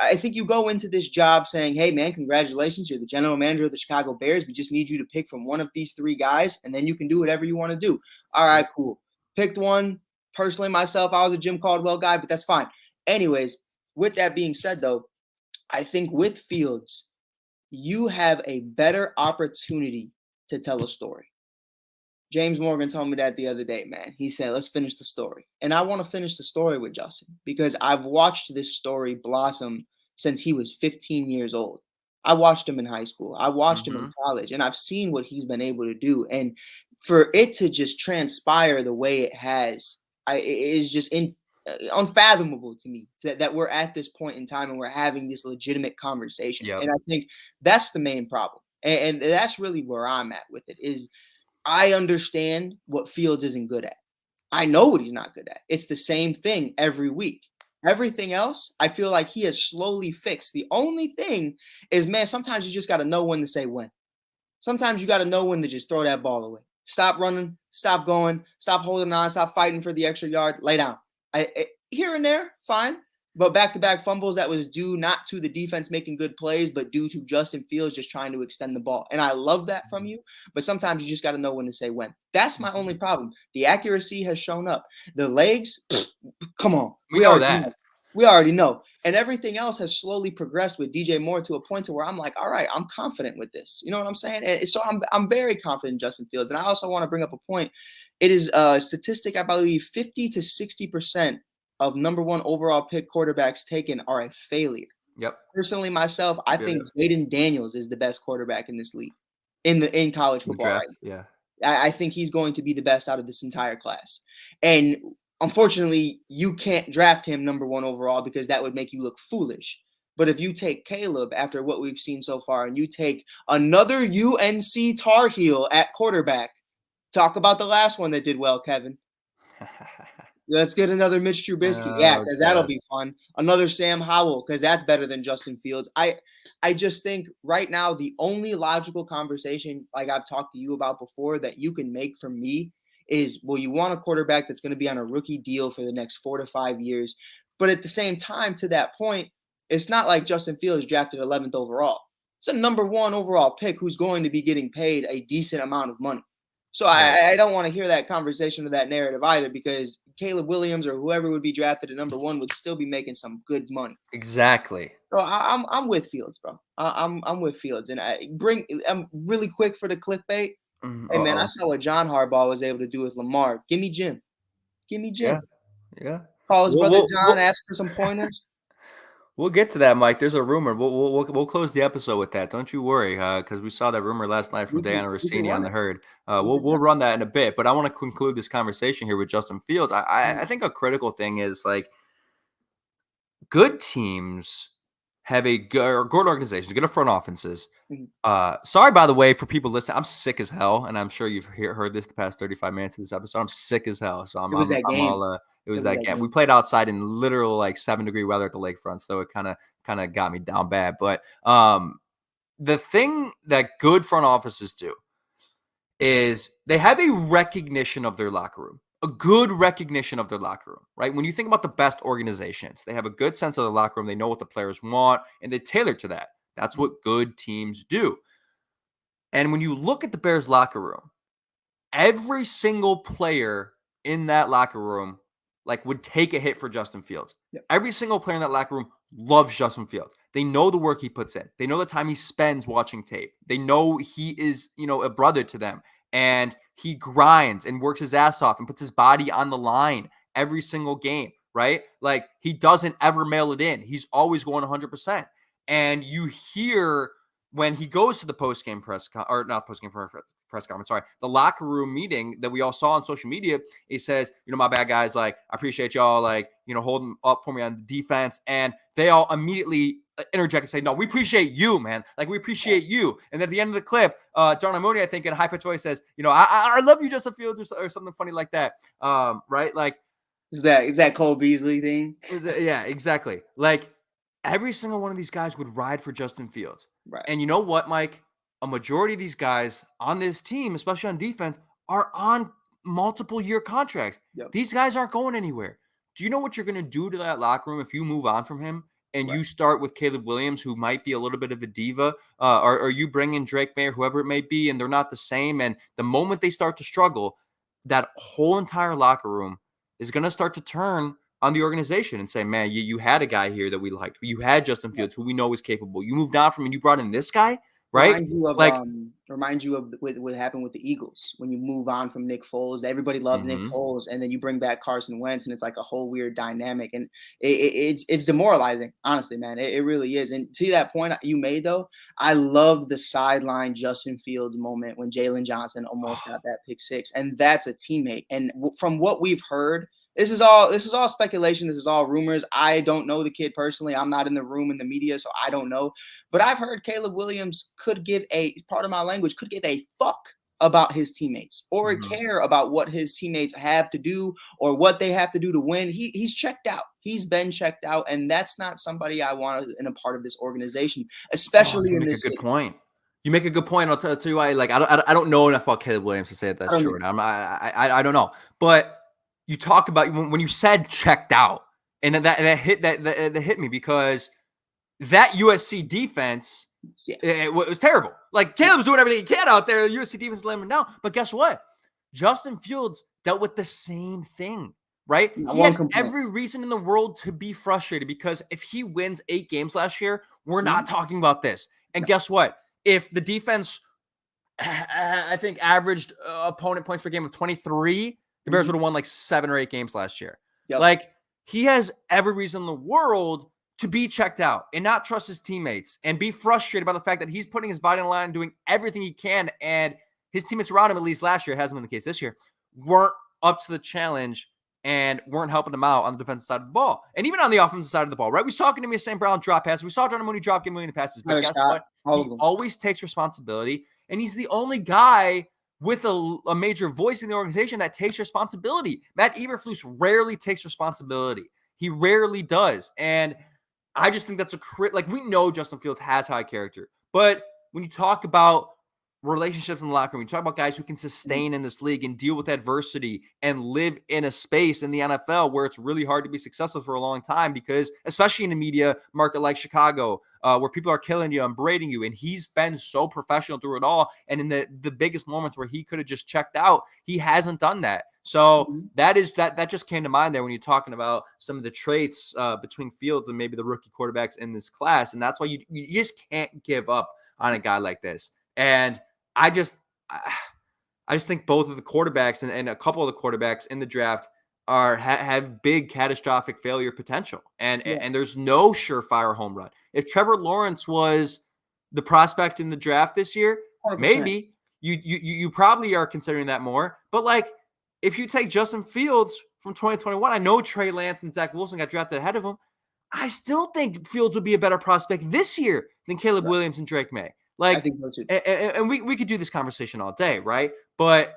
S2: I think you go into this job saying, hey, man, congratulations. You're the general manager of the Chicago Bears. We just need you to pick from one of these three guys, and then you can do whatever you want to do. All right, cool. Picked one. Personally, myself, I was a Jim Caldwell guy, but that's fine. Anyways, with that being said, though, I think with Fields, you have a better opportunity to tell a story. James Morgan told me that the other day, man. He said, let's finish the story. And I want to finish the story with Justin because I've watched this story blossom since he was 15 years old. I watched him in high school. I watched him in college, and I've seen what he's been able to do. And for it to just transpire the way it has, it is just unfathomable to me that we're at this point in time and we're having this legitimate conversation. Yep. And I think that's the main problem. And that's really where I'm at with it is I understand what Fields isn't good at. I know what he's not good at. It's the same thing every week. Everything else, I feel like he has slowly fixed. The only thing is, man, sometimes you just got to know when to say when. Sometimes you got to know when to just throw that ball away. Stop running, stop going, stop holding on, stop fighting for the extra yard, lay down. Here and there, fine. But back-to-back fumbles that was due not to the defense making good plays, but due to Justin Fields just trying to extend the ball. And I love that from you, but sometimes you just got to know when to say when. That's my only problem. The accuracy has shown up. The legs, come on.
S1: We know that.
S2: We already know. And everything else has slowly progressed with DJ Moore to a point to where I'm like, all right, I'm confident with this. You know what I'm saying? And so I'm very confident in Justin Fields. And I also want to bring up a point. It is a statistic, I believe, 50 to 60% of number one overall pick quarterbacks taken are a failure.
S1: Yep.
S2: Personally, myself, I think Jaden Daniels is the best quarterback in this league, in college football. Right now. Yeah. I think he's going to be the best out of this entire class. And unfortunately, you can't draft him number one overall because that would make you look foolish. But if you take Caleb after what we've seen so far, and you take another UNC Tar Heel at quarterback, talk about the last one that did well, Kevin. Let's get another Mitch Trubisky. Because that'll be fun. Another Sam Howell, because that's better than Justin Fields. I just think right now the only logical conversation, like I've talked to you about before, that you can make from me is, well, you want a quarterback that's going to be on a rookie deal for the next 4 to 5 years. But at the same time, to that point, it's not like Justin Fields drafted 11th overall. It's a number one overall pick who's going to be getting paid a decent amount of money. So I don't want to hear that conversation or that narrative either, because Caleb Williams or whoever would be drafted at number one would still be making some good money.
S1: Exactly.
S2: So I'm with Fields, bro. I'm with Fields, and I'm really quick for the clickbait. Hey man, I saw what John Harbaugh was able to do with Lamar. Give me Jim.
S1: Yeah.
S2: Call his brother John, ask for some pointers.
S1: We'll get to that, Mike. There's a rumor. We'll close the episode with that. Don't you worry, because we saw that rumor last night from Diana
S2: We can
S1: Rossini on
S2: run
S1: the
S2: it.
S1: herd.
S2: We
S1: We'll
S2: can
S1: run that in a bit, but I want to conclude this conversation here with Justin Fields. I think a critical thing is like good teams have a good, or good organizations, good front offenses.
S2: Mhm.
S1: Sorry, by the way, for people listening, I'm sick as hell, and I'm sure you've heard this the past 35 minutes of this episode. I'm sick as hell, so
S2: It was that
S1: I'm
S2: game.
S1: all. It
S2: It
S1: was
S2: was
S1: that
S2: that
S1: game. We
S2: game.
S1: played outside in literal like 7-degree weather at the lakefront, so it kind of got me down bad. But the thing that good front offices do is they have a recognition of their locker room, a good recognition of their locker room, right? When you think about the best organizations, they have a good sense of the locker room. They know what the players want, and they tailor to that. That's what good teams do. And when you look at the Bears locker room, every single player in that locker room like would take a hit for Justin Fields.
S2: Yep.
S1: Every single player in that locker room loves Justin Fields. They know the work he puts in. They know the time he spends watching tape. They know he is, a brother to them, and he grinds and works his ass off and puts his body on the line every single game, right? Like he doesn't ever mail it in. He's always going 100%. And you hear when he goes to the post-game or not post-game press conference, sorry, the locker room meeting that we all saw on social media, he says, my bad guys, like, I appreciate y'all, like, holding up for me on the defense. And they all immediately interject and say, no, we appreciate you, man. Like, we appreciate you. And then at the end of the clip, John Mooney, I think, in a high-pitched voice says, I love you, Justin Fields, or something funny like that. Right? Like,
S2: Is that Cole Beasley thing?
S1: yeah, exactly. Like, every single one of these guys would ride for Justin Fields.
S2: Right.
S1: And you know what, Mike? A majority of these guys on this team, especially on defense, are on multiple year contracts.
S2: Yep.
S1: These guys aren't going anywhere. Do you know what you're going to do to that locker room if you move on from him and
S2: Right.
S1: you start with Caleb Williams, who might be a little bit of a diva, or you bring in Drake May, whoever it may be, and they're not the same. And the moment they start to struggle, that whole entire locker room is going to start to turn on the organization and say, man, you had a guy here that we liked. You had Justin Fields, who we know is capable. You moved on from him and you brought in this guy, right? Like,
S2: Reminds you of what happened with the Eagles when you move on from Nick Foles. Everybody loved Nick Foles, and then you bring back Carson Wentz, and it's like a whole weird dynamic, and it's demoralizing, honestly, man. It really is. And to that point you made, though, I love the sideline Justin Fields moment when Jalen Johnson almost got that pick six, and that's a teammate. And from what we've heard. This is all speculation. This is all rumors. I don't know the kid personally. I'm not in the room in the media, so I don't know. But I've heard Caleb Williams could give part of my language, could give a fuck about his teammates or care about what his teammates have to do or what they have to do to win. He's checked out. He's been checked out, and that's not somebody I want in a part of this organization, especially in this city.
S1: Point. You make a good point. I'll tell you why. Like, I don't know enough about Caleb Williams to say that that's true. And I don't know. But you talk about when you said checked out, and that hit me because that USC defense, it was terrible. Like Caleb's doing everything he can out there. The USC defense let him down. But guess what? Justin Fields dealt with the same thing, right? He had every reason in the world to be frustrated because if he wins 8 games last year, we're not talking about this. And guess what? If the defense, I think, averaged opponent points per game of 23, the Bears would have won like 7 or 8 games last year. Like, he has every reason in the world to be checked out and not trust his teammates and be frustrated by the fact that he's putting his body on the line and doing everything he can. And his teammates around him, at least last year, hasn't been the case this year, weren't up to the challenge and weren't helping him out on the defensive side of the ball. And even on the offensive side of the ball, right? We saw Kenemy St. Brown drop passes. We saw John Mooney drop Game Mooney passes. But guess what? He always takes responsibility. And he's the only guy with a major voice in the organization that takes responsibility. Matt Eberflus rarely takes responsibility. He rarely does. And I just think that's like, we know Justin Fields has high character. But when you talk about relationships in the locker room, you talk about guys who can sustain in this league and deal with adversity and live in a space in the NFL where it's really hard to be successful for a long time because, especially in a media market like Chicago, where people are killing you and berating you, and he's been so professional through it all. And in the biggest moments where he could have just checked out, he hasn't done that. So that just came to mind there when you're talking about some of the traits between Fields and maybe the rookie quarterbacks in this class. And that's why you just can't give up on a guy like this. And I just think both of the quarterbacks and a couple of the quarterbacks in the draft have big catastrophic failure potential, and
S2: Yeah,
S1: and there's no surefire home run. If Trevor Lawrence was the prospect in the draft this year,
S2: 100%.
S1: maybe you probably are considering that more. But like, if you take Justin Fields from 2021, I know Trey Lance and Zach Wilson got drafted ahead of him. I still think Fields would be a better prospect this year than Caleb
S2: Right.
S1: Williams and Drake May.
S2: I
S1: Like,
S2: think so too.
S1: and we could do this conversation all day, right? But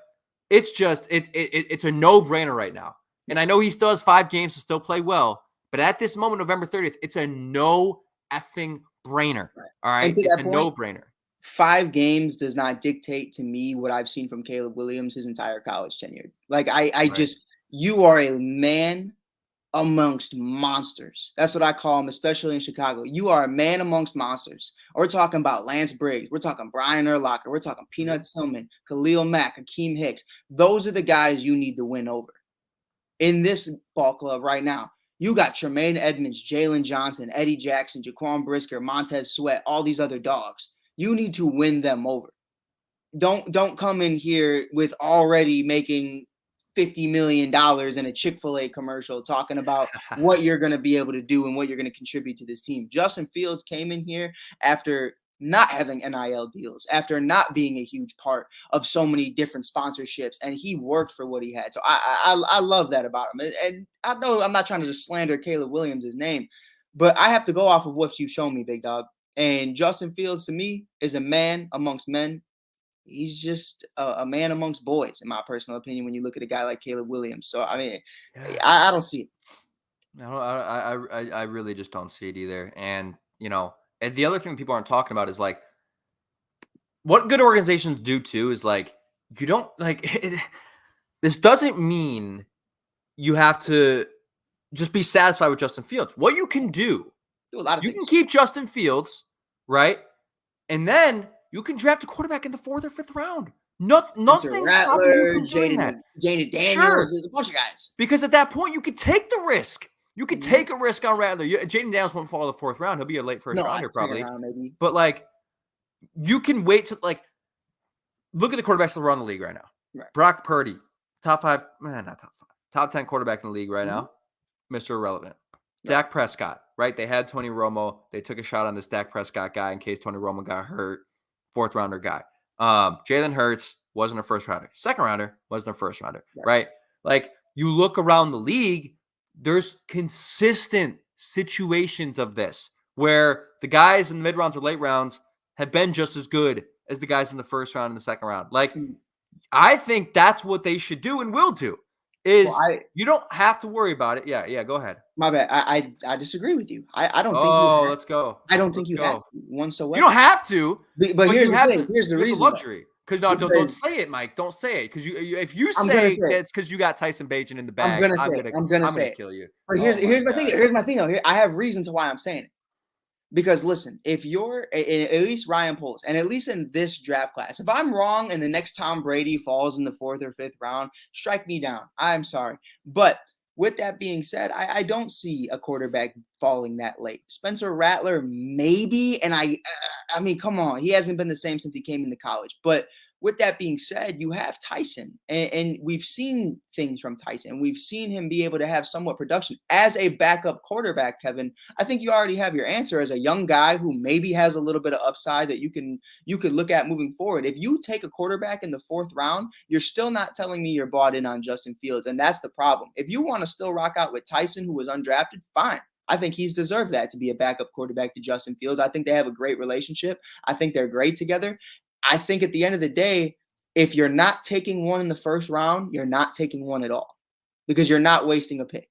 S1: it's just it's a no-brainer right now. And I know he still has 5 games to still play well, but at this moment, November 30th, it's a no effing brainer.
S2: Right.
S1: All
S2: And
S1: right,
S2: to
S1: it's
S2: that
S1: a
S2: point,
S1: no-brainer.
S2: 5 games does not dictate to me what I've seen from Caleb Williams his entire college tenure. Like I
S1: Right.
S2: just you are a man amongst monsters. That's what I call him, especially in Chicago. You are a man amongst monsters. We're talking about Lance Briggs. We're talking Brian Urlacher. We're talking
S1: Mm-hmm.
S2: Peanut Tillman, Khalil Mack, Akeem Hicks. Those are the guys you need to win over. In this ball club right now, you got Tremaine Edmonds, Jalen Johnson, Eddie Jackson, Jaquan Brisker, Montez Sweat, all these other dogs. You need to win them over. Don't come in here with already making $50 million in a Chick-fil-A commercial talking about what you're going to be able to do and what you're going to contribute to this team. Justin Fields came in here after not having NIL deals, after not being a huge part of so many different sponsorships, and he worked for what he had. So I love that about him. And I know I'm not trying to just slander Caleb Williams' name, but I have to go off of what you've shown me, big dog. And Justin Fields, to me, is a man amongst men. He's just a man amongst boys, in my personal opinion, when you look at a guy like Caleb Williams. So, I mean,
S1: Yeah.
S2: I don't see it.
S1: No, I really just don't see it either. And and the other thing people aren't talking about is like what good organizations do too is like you don't like this doesn't mean you have to just be satisfied with Justin Fields. What you can do,
S2: Do a lot of
S1: you can
S2: things.
S1: keep Justin Fields, right? And then you can draft a quarterback in the 4th or 5th round.
S2: Spencer
S1: Nothing's stopping you
S2: Rattler,
S1: from doing that.
S2: Jaden Daniels,
S1: Sure.
S2: there's a bunch of guys.
S1: Because at that point, you could take the risk. You could
S2: Mhm.
S1: take a risk on Rattler. Jaden Daniels won't fall the 4th round. He'll be a late first
S2: No,
S1: rounder
S2: second
S1: probably.
S2: round maybe.
S1: But like, you can wait to like look at the quarterbacks that are around the league right now.
S2: Right.
S1: Brock Purdy, top 5, not top 5, top 10 quarterback in the league right now. Mr. Irrelevant. Dak Prescott, right? They had Tony Romo. They took a shot on this Dak Prescott guy in case Tony Romo got hurt. 4th rounder guy. Jalen Hurts wasn't a first rounder. 2nd rounder wasn't a first rounder, right? Like you look around the league, there's consistent situations of this where the guys in the mid rounds or late rounds have been just as good as the guys in the 1st round and the 2nd round. Like I think that's what they should do and will do. Is you don't have to worry about it. Yeah, go ahead.
S2: My bad. I disagree with you. I don't think
S1: let's go.
S2: I don't think you have to whatsoever.
S1: You don't have to,
S2: but here's the thing. Here's the
S1: you have
S2: reason.
S1: the luxury. Because don't say it, Mike. Don't say it. Because if you say it's because you got Tyson Bagent in the bag,
S2: I'm gonna
S1: kill you.
S2: But here's my thing. Here's my thing though. I have reasons why I'm saying it. Because listen, if you're at least Ryan Poles, and at least in this draft class, if I'm wrong and the next Tom Brady falls in the 4th or 5th round, strike me down. I'm sorry. But with that being said, I don't see a quarterback falling that late. Spencer Rattler, maybe. And I mean, come on. He hasn't been the same since he came into college. But with that being said, you have Tyson, and we've seen things from Tyson. We've seen him be able to have somewhat production as a backup quarterback, Kevin. I think you already have your answer as a young guy who maybe has a little bit of upside that you could look at moving forward. If you take a quarterback in the 4th round, you're still not telling me you're bought in on Justin Fields, and that's the problem. If you want to still rock out with Tyson, who was undrafted, fine. I think he's deserved that to be a backup quarterback to Justin Fields. I think they have a great relationship. I think they're great together. I think at the end of the day, if you're not taking one in the 1st round, you're not taking one at all because you're not wasting a pick.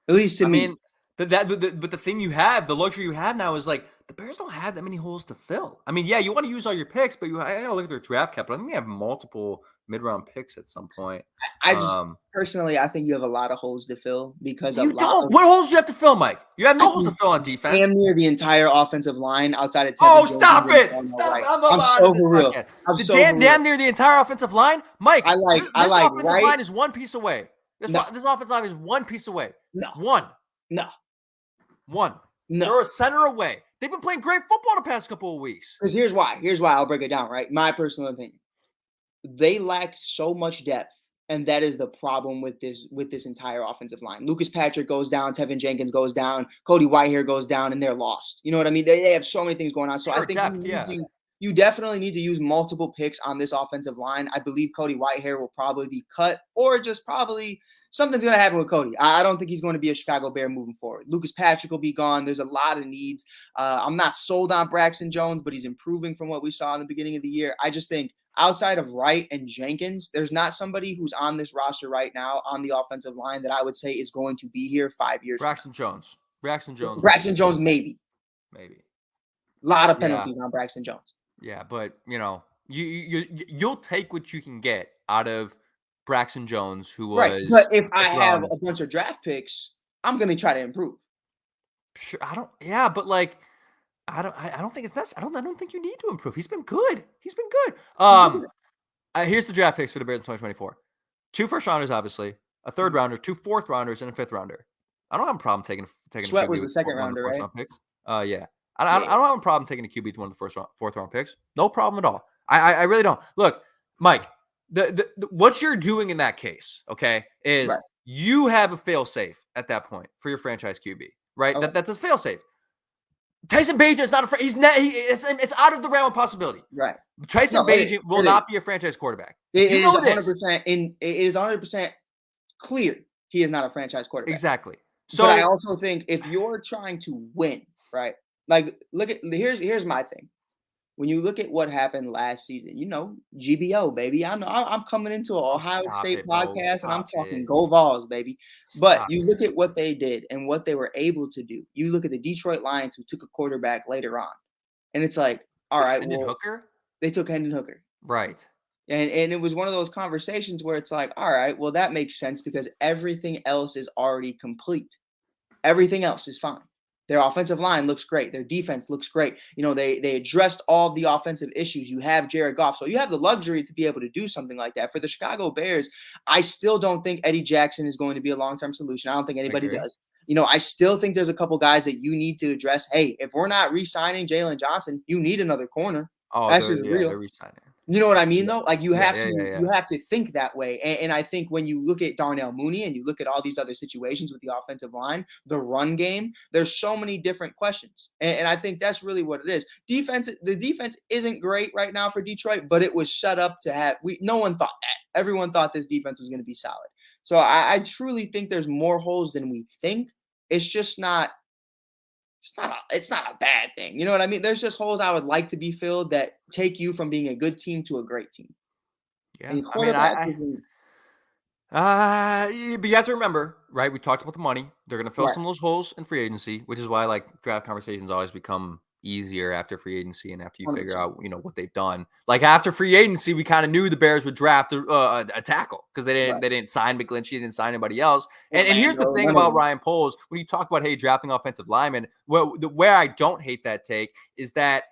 S2: At least to me.
S1: I mean, but the thing you have, the luxury you have now is like the Bears don't have that many holes to fill. I mean, yeah, you want to use all your picks, but I gotta look at their draft capital. I think they have multiple mid-round picks at some point.
S2: I just personally, I think you have a lot of holes to fill because
S1: you don't. What holes do you have to fill, Mike? You have no holes to fill on defense.
S2: Damn near the entire offensive line outside of.
S1: Stop it! Stop!
S2: I'm so for real.
S1: Damn near the entire offensive line, Mike.
S2: This
S1: offensive line is one piece away. This offensive line is one piece away.
S2: No.
S1: One. They're a center away. They've been playing great football the past couple of weeks.
S2: Because here's why. I'll break it down, right? My personal opinion. They lack so much depth And that is the problem with this entire offensive line. Lucas Patrick goes down, Tevin Jenkins goes down, Cody Whitehair goes down, and they're lost. You know what I mean? They have so many things going on. So I
S1: Sure,
S2: think
S1: depth, yeah.
S2: you definitely need to use multiple picks on this offensive line. I believe Cody Whitehair will probably be cut, or just probably something's going to happen with Cody. I don't think he's going to be a Chicago Bear moving forward. Lucas Patrick will be gone. There's a lot of needs. I'm not sold on Braxton Jones, but he's improving from what we saw in the beginning of the year. I just think outside of Wright and Jenkins, there's not somebody who's on this roster right now on the offensive line that I would say is going to be here 5 years.
S1: Braxton Jones.
S2: Braxton Jones, maybe.
S1: A
S2: lot of penalties on Braxton Jones.
S1: Yeah, but you'll take what you can get out of Braxton Jones, who was
S2: right. But if I have a bunch of draft picks, I'm going to try to improve.
S1: Sure, but like, I don't think it's that. I don't think you need to improve. He's been good. Here's the draft picks for the Bears in 2024: 2 first rounders, obviously, a third rounder, 2 fourth rounders, and a 5th rounder. I don't have a problem taking
S2: Sweat was the second rounder, right?
S1: Round picks. Yeah. I don't have a problem taking a QB to one of the fourth round picks. No problem at all. I really don't. Look, Mike, what you're doing in that case, okay, is you have a fail safe at that point for your franchise QB, right? Okay. That's a fail safe. Tyson Bagent is not a it's out of the realm of possibility.
S2: Right.
S1: Tyson Bagent will not be a franchise quarterback.
S2: It is 100%. It is 100% clear he is not a franchise quarterback.
S1: Exactly. So
S2: but I also think if you're trying to win, right? Like, look at here's my thing. When you look at what happened last season, GBO, baby. I know I'm coming into an Ohio State podcast and I'm talking go Vols, baby. But you look at what they did and what they were able to do. You look at the Detroit Lions, who took a quarterback later on, and it's like, all right, they took Hendon Hooker,
S1: right?
S2: And it was one of those conversations where it's like, all right, well, that makes sense because everything else is already complete. Everything else is fine. Their offensive line looks great. Their defense looks great. They addressed all of the offensive issues. You have Jared Goff. So you have the luxury to be able to do something like that. For the Chicago Bears, I still don't think Eddie Jackson is going to be a long-term solution. I don't think anybody does. I still think there's a couple guys that you need to address. Hey, if we're not re-signing Jalen Johnson, you need another corner.
S1: Oh,
S2: that's just real.
S1: They're re-signing.
S2: You know what I mean, though? Like, you have to think that way. And I think when you look at Darnell Mooney and you look at all these other situations with the offensive line, the run game, there's so many different questions. And I think that's really what it is. The defense isn't great right now for Detroit, but it was set up to have – no one thought that. Everyone thought this defense was going to be solid. So I truly think there's more holes than we think. It's just not – it's not a bad thing. You know what I mean? There's just holes I would like to be filled that take you from being a good team to a great team.
S1: Yeah. But you have to remember, right? We talked about the money. They're going to fill some of those holes in free agency, which is why draft conversations always become easier after free agency and after you 100%. Figure out, what they've done. Like after free agency, we kind of knew the Bears would draft a tackle because they didn't sign McGlinchey, they didn't sign anybody else. And here's the thing about Ryan Poles, when you talk about, hey, drafting offensive linemen, where I don't hate that take is that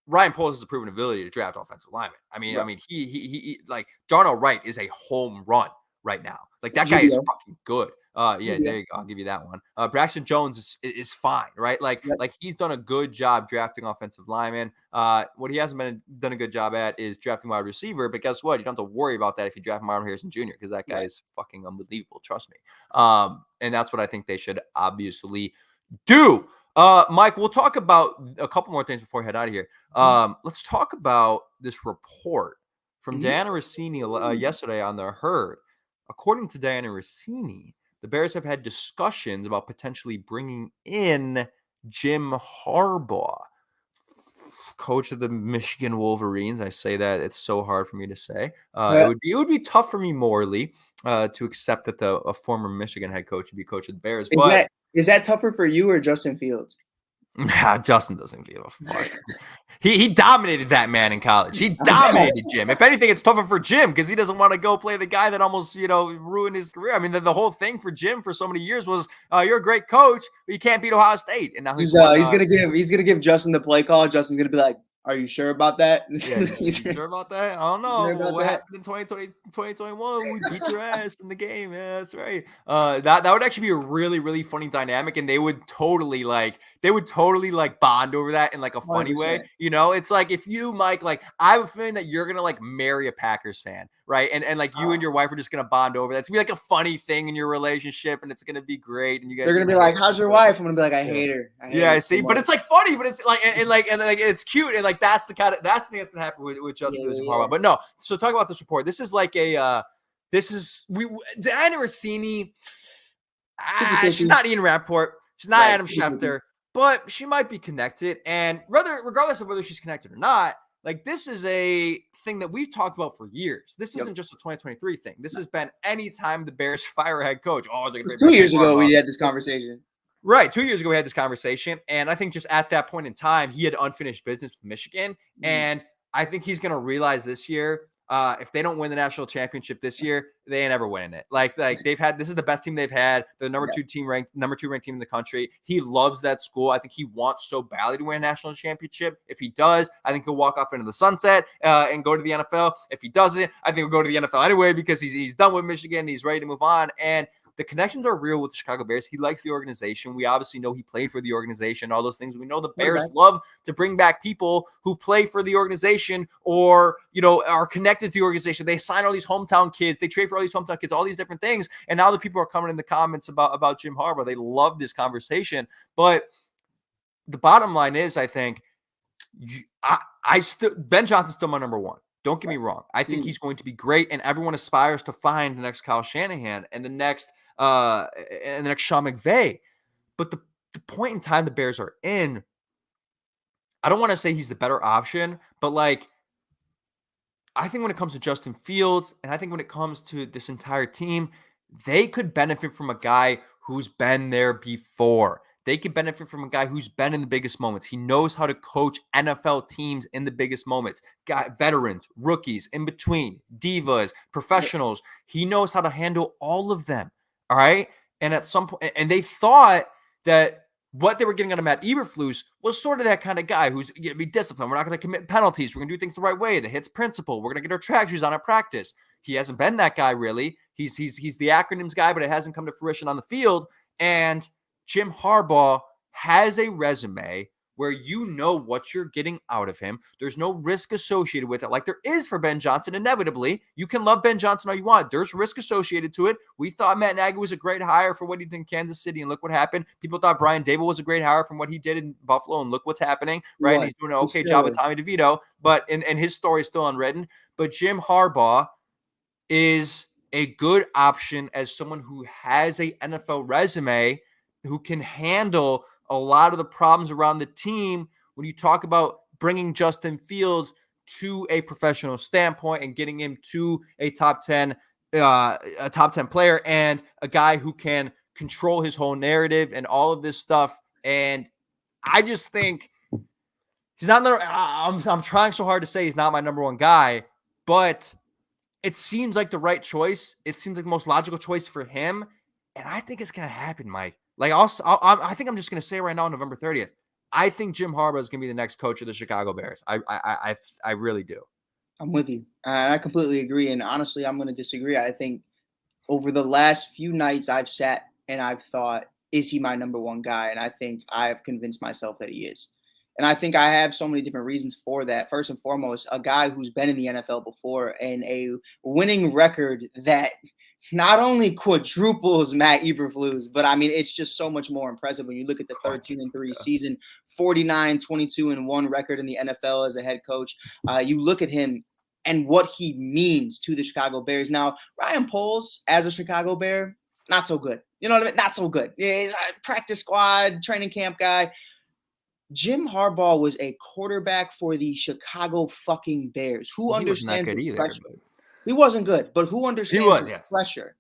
S1: Ryan Poles has a proven ability to draft offensive linemen. I mean, he like Darnell Wright is a home run right now. Like that guy is fucking good. There you go. I'll give you that one. Braxton Jones is fine, right? Like he's done a good job drafting offensive linemen. What he hasn't done a good job at is drafting wide receiver. But guess what? You don't have to worry about that if you draft Marvin Harrison Jr. because that guy is fucking unbelievable. Trust me. And that's what I think they should obviously do. Mike, we'll talk about a couple more things before we head out of here. Let's talk about this report from Diana Rossini yesterday on the Herd. According to Diana Rossini, the Bears have had discussions about potentially bringing in Jim Harbaugh, coach of the Michigan Wolverines. I say that it's so hard for me to say. It would be tough for me morally to accept that a former Michigan head coach would be coach of the Bears.
S2: Is that tougher for you or Justin Fields?
S1: Justin doesn't give a fuck. He dominated that man in college. He dominated Jim. If anything, it's tougher for Jim because he doesn't want to go play the guy that almost, ruined his career. I mean, the whole thing for Jim for so many years was, you're a great coach, but you can't beat Ohio State. And now he's
S2: gonna give Justin the play call. Justin's gonna be like, Are you sure about that?
S1: Yeah, you sure about that? I don't
S2: You sure
S1: know.
S2: about
S1: What
S2: that?
S1: happened in 2020, 2021? We beat your ass in the game. Yeah, that's right. That would actually be a really, really funny dynamic, and they would totally like bond over that in like a funny way.
S2: 100%.
S1: You know, it's like if you, Mike, like I have a feeling that you're gonna like marry a Packers fan, right? And like you and your wife are just gonna bond over that. It's gonna be like a funny thing in your relationship, and it's gonna be great. And you guys
S2: They're
S1: are
S2: gonna be
S1: gonna hang
S2: like,
S1: out
S2: "How's your
S1: together.
S2: wife?" I'm gonna be like, "I
S1: Yeah.
S2: hate her. I hate
S1: Yeah,
S2: her
S1: I
S2: so
S1: see, but
S2: much."
S1: it's like funny, but it's like and it's cute, and like that's the thing that's gonna happen with Justin Fields and
S2: Yeah.
S1: Harbaugh. But no, so talk about this report. This is like this is Diana Rossini.
S2: 50-50.
S1: She's not Ian Rapport, she's not
S2: Right.
S1: Adam
S2: 50-50.
S1: Schefter, but she might be connected. And regardless of whether she's connected or not, like this is a thing that we've talked about for years. This
S2: Yep.
S1: isn't just a 2023 thing. This has been any time the Bears fire a head coach. Oh, they're gonna
S2: It's
S1: bring
S2: 2
S1: back
S2: years
S1: Jim
S2: ago
S1: Harbaugh.
S2: we had this conversation.
S1: Right. 2 years ago, we had this conversation. And I think just at that point in time, he had unfinished business with Michigan. And I think he's going to realize this year, if they don't win the national championship this year, they ain't ever winning it. Like they've had, this is the best team they've had. The number two ranked team in the country. He loves that school. I think he wants so badly to win a national championship. If he does, I think he'll walk off into the sunset and go to the NFL. If he doesn't, I think he'll go to the NFL anyway because he's done with Michigan. He's ready to move on. And the connections are real with the Chicago Bears. He likes the organization. We obviously know he played for the organization, all those things. We know the Bears love to bring back people who play for the organization or, you know, are connected to the organization. They sign all these hometown kids. They trade for all these hometown kids, all these different things. And now the people are coming in the comments about Jim Harbaugh. They love this conversation. But the bottom line is, I think, Ben Johnson's still my number one. Don't get me wrong. I think he's going to be great, and everyone aspires to find the next Kyle Shanahan and the next Sean McVay. But the point in time the Bears are in, I don't want to say he's the better option, but like I think when it comes to Justin Fields, and I think when it comes to this entire team, they could benefit from a guy who's been there before. They could benefit from a guy who's been in the biggest moments. He knows how to coach NFL teams in the biggest moments. Got veterans, rookies, in between, divas, professionals. He knows how to handle all of them. All right. And at some point, and they thought that what they were getting out of Matt Eberflus was sort of that kind of guy who's going to be disciplined. We're not going to commit penalties. We're going to do things the right way. The hits principle. We're going to get our track shoes on at practice. He hasn't been that guy really. He's the acronyms guy, but it hasn't come to fruition on the field. And Jim Harbaugh has a resume where you know what you're getting out of him. There's no risk associated with it like there is for Ben Johnson. Inevitably, you can love Ben Johnson all you want. There's risk associated to it. We thought Matt Nagy was a great hire for what he did in Kansas City, and look what happened. People thought Brian Dable was a great hire from what he did in Buffalo, and look what's happening, right? And he's doing an okay job with Tommy DeVito, but and his story is still unwritten. But Jim Harbaugh is a good option as someone who has a NFL resume, who can handle a lot of the problems around the team when you talk about bringing Justin Fields to a professional standpoint and getting him to a top 10 player and a guy who can control his whole narrative and all of this stuff. And I just think he's not I'm trying so hard to say he's not my number one guy, but it seems like the right choice. It seems like the most logical choice for him. And I think it's going to happen, Mike. Like, I think I'm just going to say right now, November 30th, I think Jim Harbaugh is going to be the next coach of the Chicago Bears. I really do.
S2: I'm with you. I completely agree. And honestly, I'm going to disagree. I think over the last few nights I've sat and I've thought, is he my number one guy? And I think I have convinced myself that he is. And I think I have so many different reasons for that. First and foremost, a guy who's been in the NFL before and a winning record that not only quadruples Matt Eberflus, but I mean, it's just so much more impressive when you look at the 13-3 season, 49-22-1 record in the NFL as a head coach. You look at him and what he means to the Chicago Bears. Now, Ryan Poles as a Chicago Bear, not so good. You know what I mean? Not so good. Yeah, he's a practice squad, training camp guy. Jim Harbaugh was a quarterback for the Chicago fucking Bears. Who understands the pressure? He wasn't good, but who understands the pressure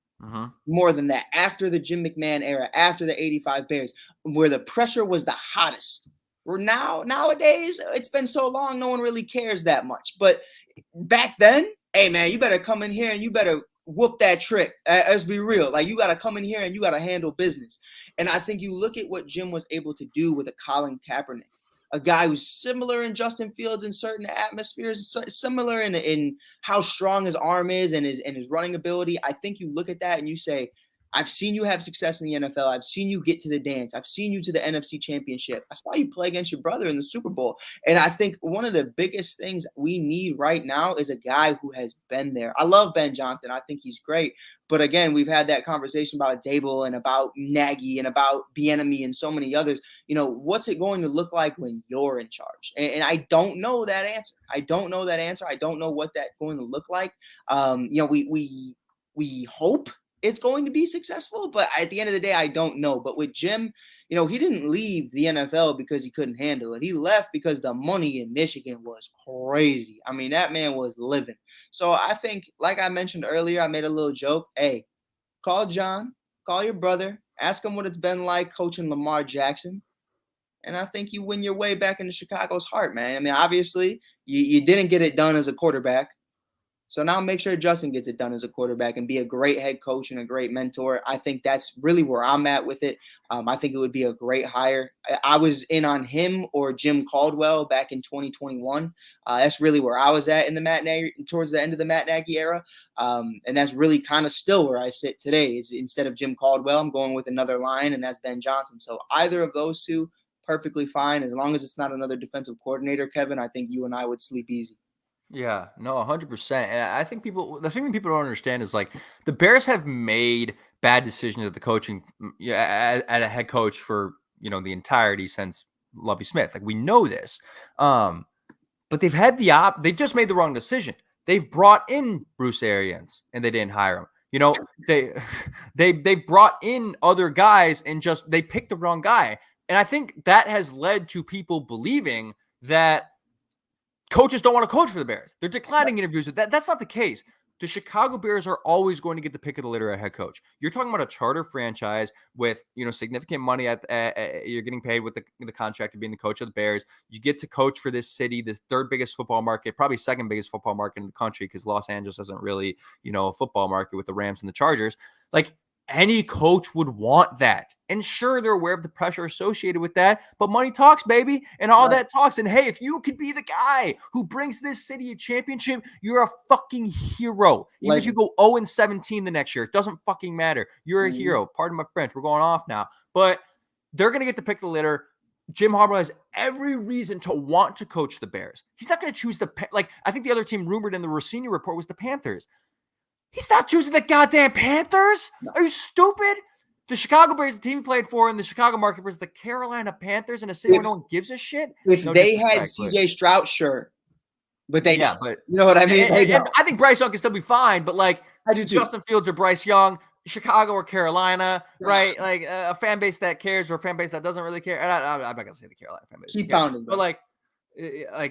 S2: more than that? After the Jim McMahon era, after the 85 Bears, where the pressure was the hottest. Nowadays, it's been so long, no one really cares that much. But back then, hey, man, you better come in here and you better whoop that trick. Let's be real. Like, you got to come in here and you got to handle business. And I think you look at what Jim was able to do with a Colin Kaepernick. a guy who's similar in Justin Fields in certain atmospheres, similar in how strong his arm is and his running ability. I think you look at that and you say, I've seen you have success in the NFL. I've seen you get to the dance. I've seen you to the NFC Championship. I saw you play against your brother in the Super Bowl. And I think one of the biggest things we need right now is a guy who has been there. I love Ben Johnson. I think he's great. But again, we've had that conversation about Dable and about Nagy and about Bieniemy and so many others. What's it going to look like when you're in charge? And I don't know that answer. I don't know that answer. I don't know what that's going to look like. We hope it's going to be successful, but at the end of the day, I don't know. But with Jim, he didn't leave the NFL because he couldn't handle it. He left because the money in Michigan was crazy. I mean, that man was living. So I think, like I mentioned earlier, I made a little joke. Hey, call John, call your brother, ask him what it's been like coaching Lamar Jackson. And I think you win your way back into Chicago's heart, man. I mean, obviously, you didn't get it done as a quarterback. So now make sure Justin gets it done as a quarterback and be a great head coach and a great mentor. I think that's really where I'm at with it. I think it would be a great hire. I was in on him or Jim Caldwell back in 2021. That's really where I was at in the Matt Nagy, towards the end of the Matt Nagy era. And that's really kind of still where I sit today. Is instead of Jim Caldwell, I'm going with another line, and that's Ben Johnson. So either of those two, perfectly fine. As long as it's not another defensive coordinator, Kevin, I think you and I would sleep easy.
S1: Yeah, no, 100%. And I think the thing that people don't understand is like the Bears have made bad decisions at the coaching, at a head coach for, the entirety since Lovie Smith. Like we know this. But they've just made the wrong decision. They've brought in Bruce Arians and they didn't hire him. They brought in other guys and they picked the wrong guy. And I think that has led to people believing that coaches don't want to coach for the Bears. They're declining interviews. That's not the case. The Chicago Bears are always going to get the pick of the litter at head coach. You're talking about a charter franchise with, significant money you're getting paid with the contract of being the coach of the Bears. You get to coach for this city, the third biggest football market, probably second biggest football market in the country, because Los Angeles isn't really, a football market with the Rams and the Chargers. Like, any coach would want that. And sure, they're aware of the pressure associated with that, but money talks, baby, and all that talks. And hey, if you could be the guy who brings this city a championship, you're a fucking hero. Even if you go 0-17 the next year, it doesn't fucking matter. You're a hero. Pardon my French. We're going off now. But they're going to get the pick of the litter. Jim Harbaugh has every reason to want to coach the Bears. He's not going to choose I think the other team rumored in the Rossini report was the Panthers. He's not choosing the goddamn Panthers. No. Are you stupid? The Chicago Bears, the team he played for in the Chicago market, versus the Carolina Panthers in a city where no one gives a shit.
S2: If they had C.J. Stroud, sure. But they don't. But you know what I mean?
S1: And I think Bryce Young can still be fine, but
S2: I do too.
S1: Justin Fields or Bryce Young, Chicago or Carolina, right? Like a fan base that cares or a fan base that doesn't really care. And I'm not going to say the Carolina fan base.
S2: Keep pounding.
S1: But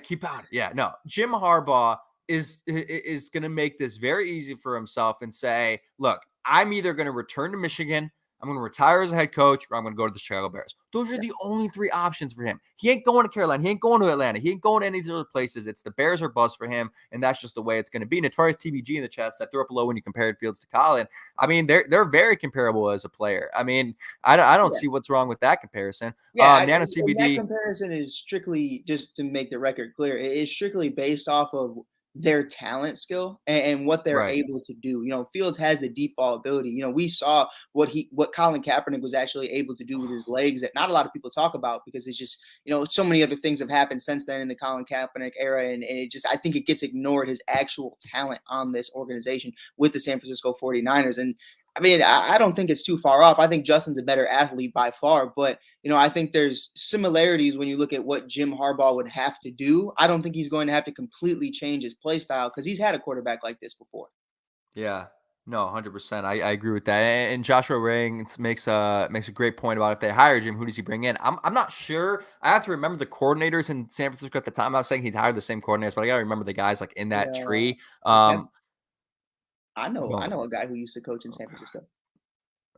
S1: keep pounding. Yeah, no. Jim Harbaugh is going to make this very easy for himself and say, look, I'm either going to return to Michigan, I'm going to retire as a head coach, or I'm going to go to the Chicago Bears. Those are the only three options for him. He ain't going to Carolina. He ain't going to Atlanta. He ain't going to any of these other places. It's the Bears or bust for him, and that's just the way it's going to be. Notorious TBG in the chat said, threw up low when you compared Fields to Colin. I mean, they're very comparable as a player. I mean, I don't see what's wrong with that comparison.
S2: Nano CBD. That comparison is strictly, just to make the record clear, it is strictly based off of their talent skill and what they're able to do. Fields has the deep ball ability. We saw what Colin Kaepernick was actually able to do with his legs that not a lot of people talk about, because it's just, so many other things have happened since then in the Colin Kaepernick era. And it just, I think it gets ignored, his actual talent on this organization with the San Francisco 49ers. And I mean, I don't think it's too far off. I think Justin's a better athlete by far, but I think there's similarities when you look at what Jim Harbaugh would have to do. I don't think he's going to have to completely change his play style, because he's had a quarterback like this before.
S1: Yeah, no, 100%. I agree with that. And Joshua Ring makes a great point about if they hire Jim, who does he bring in? I'm not sure. I have to remember the coordinators in San Francisco at the time. I was saying he'd hired the same coordinators, but I got to remember the guys like in that tree.
S2: I know a guy who used to coach in San Francisco.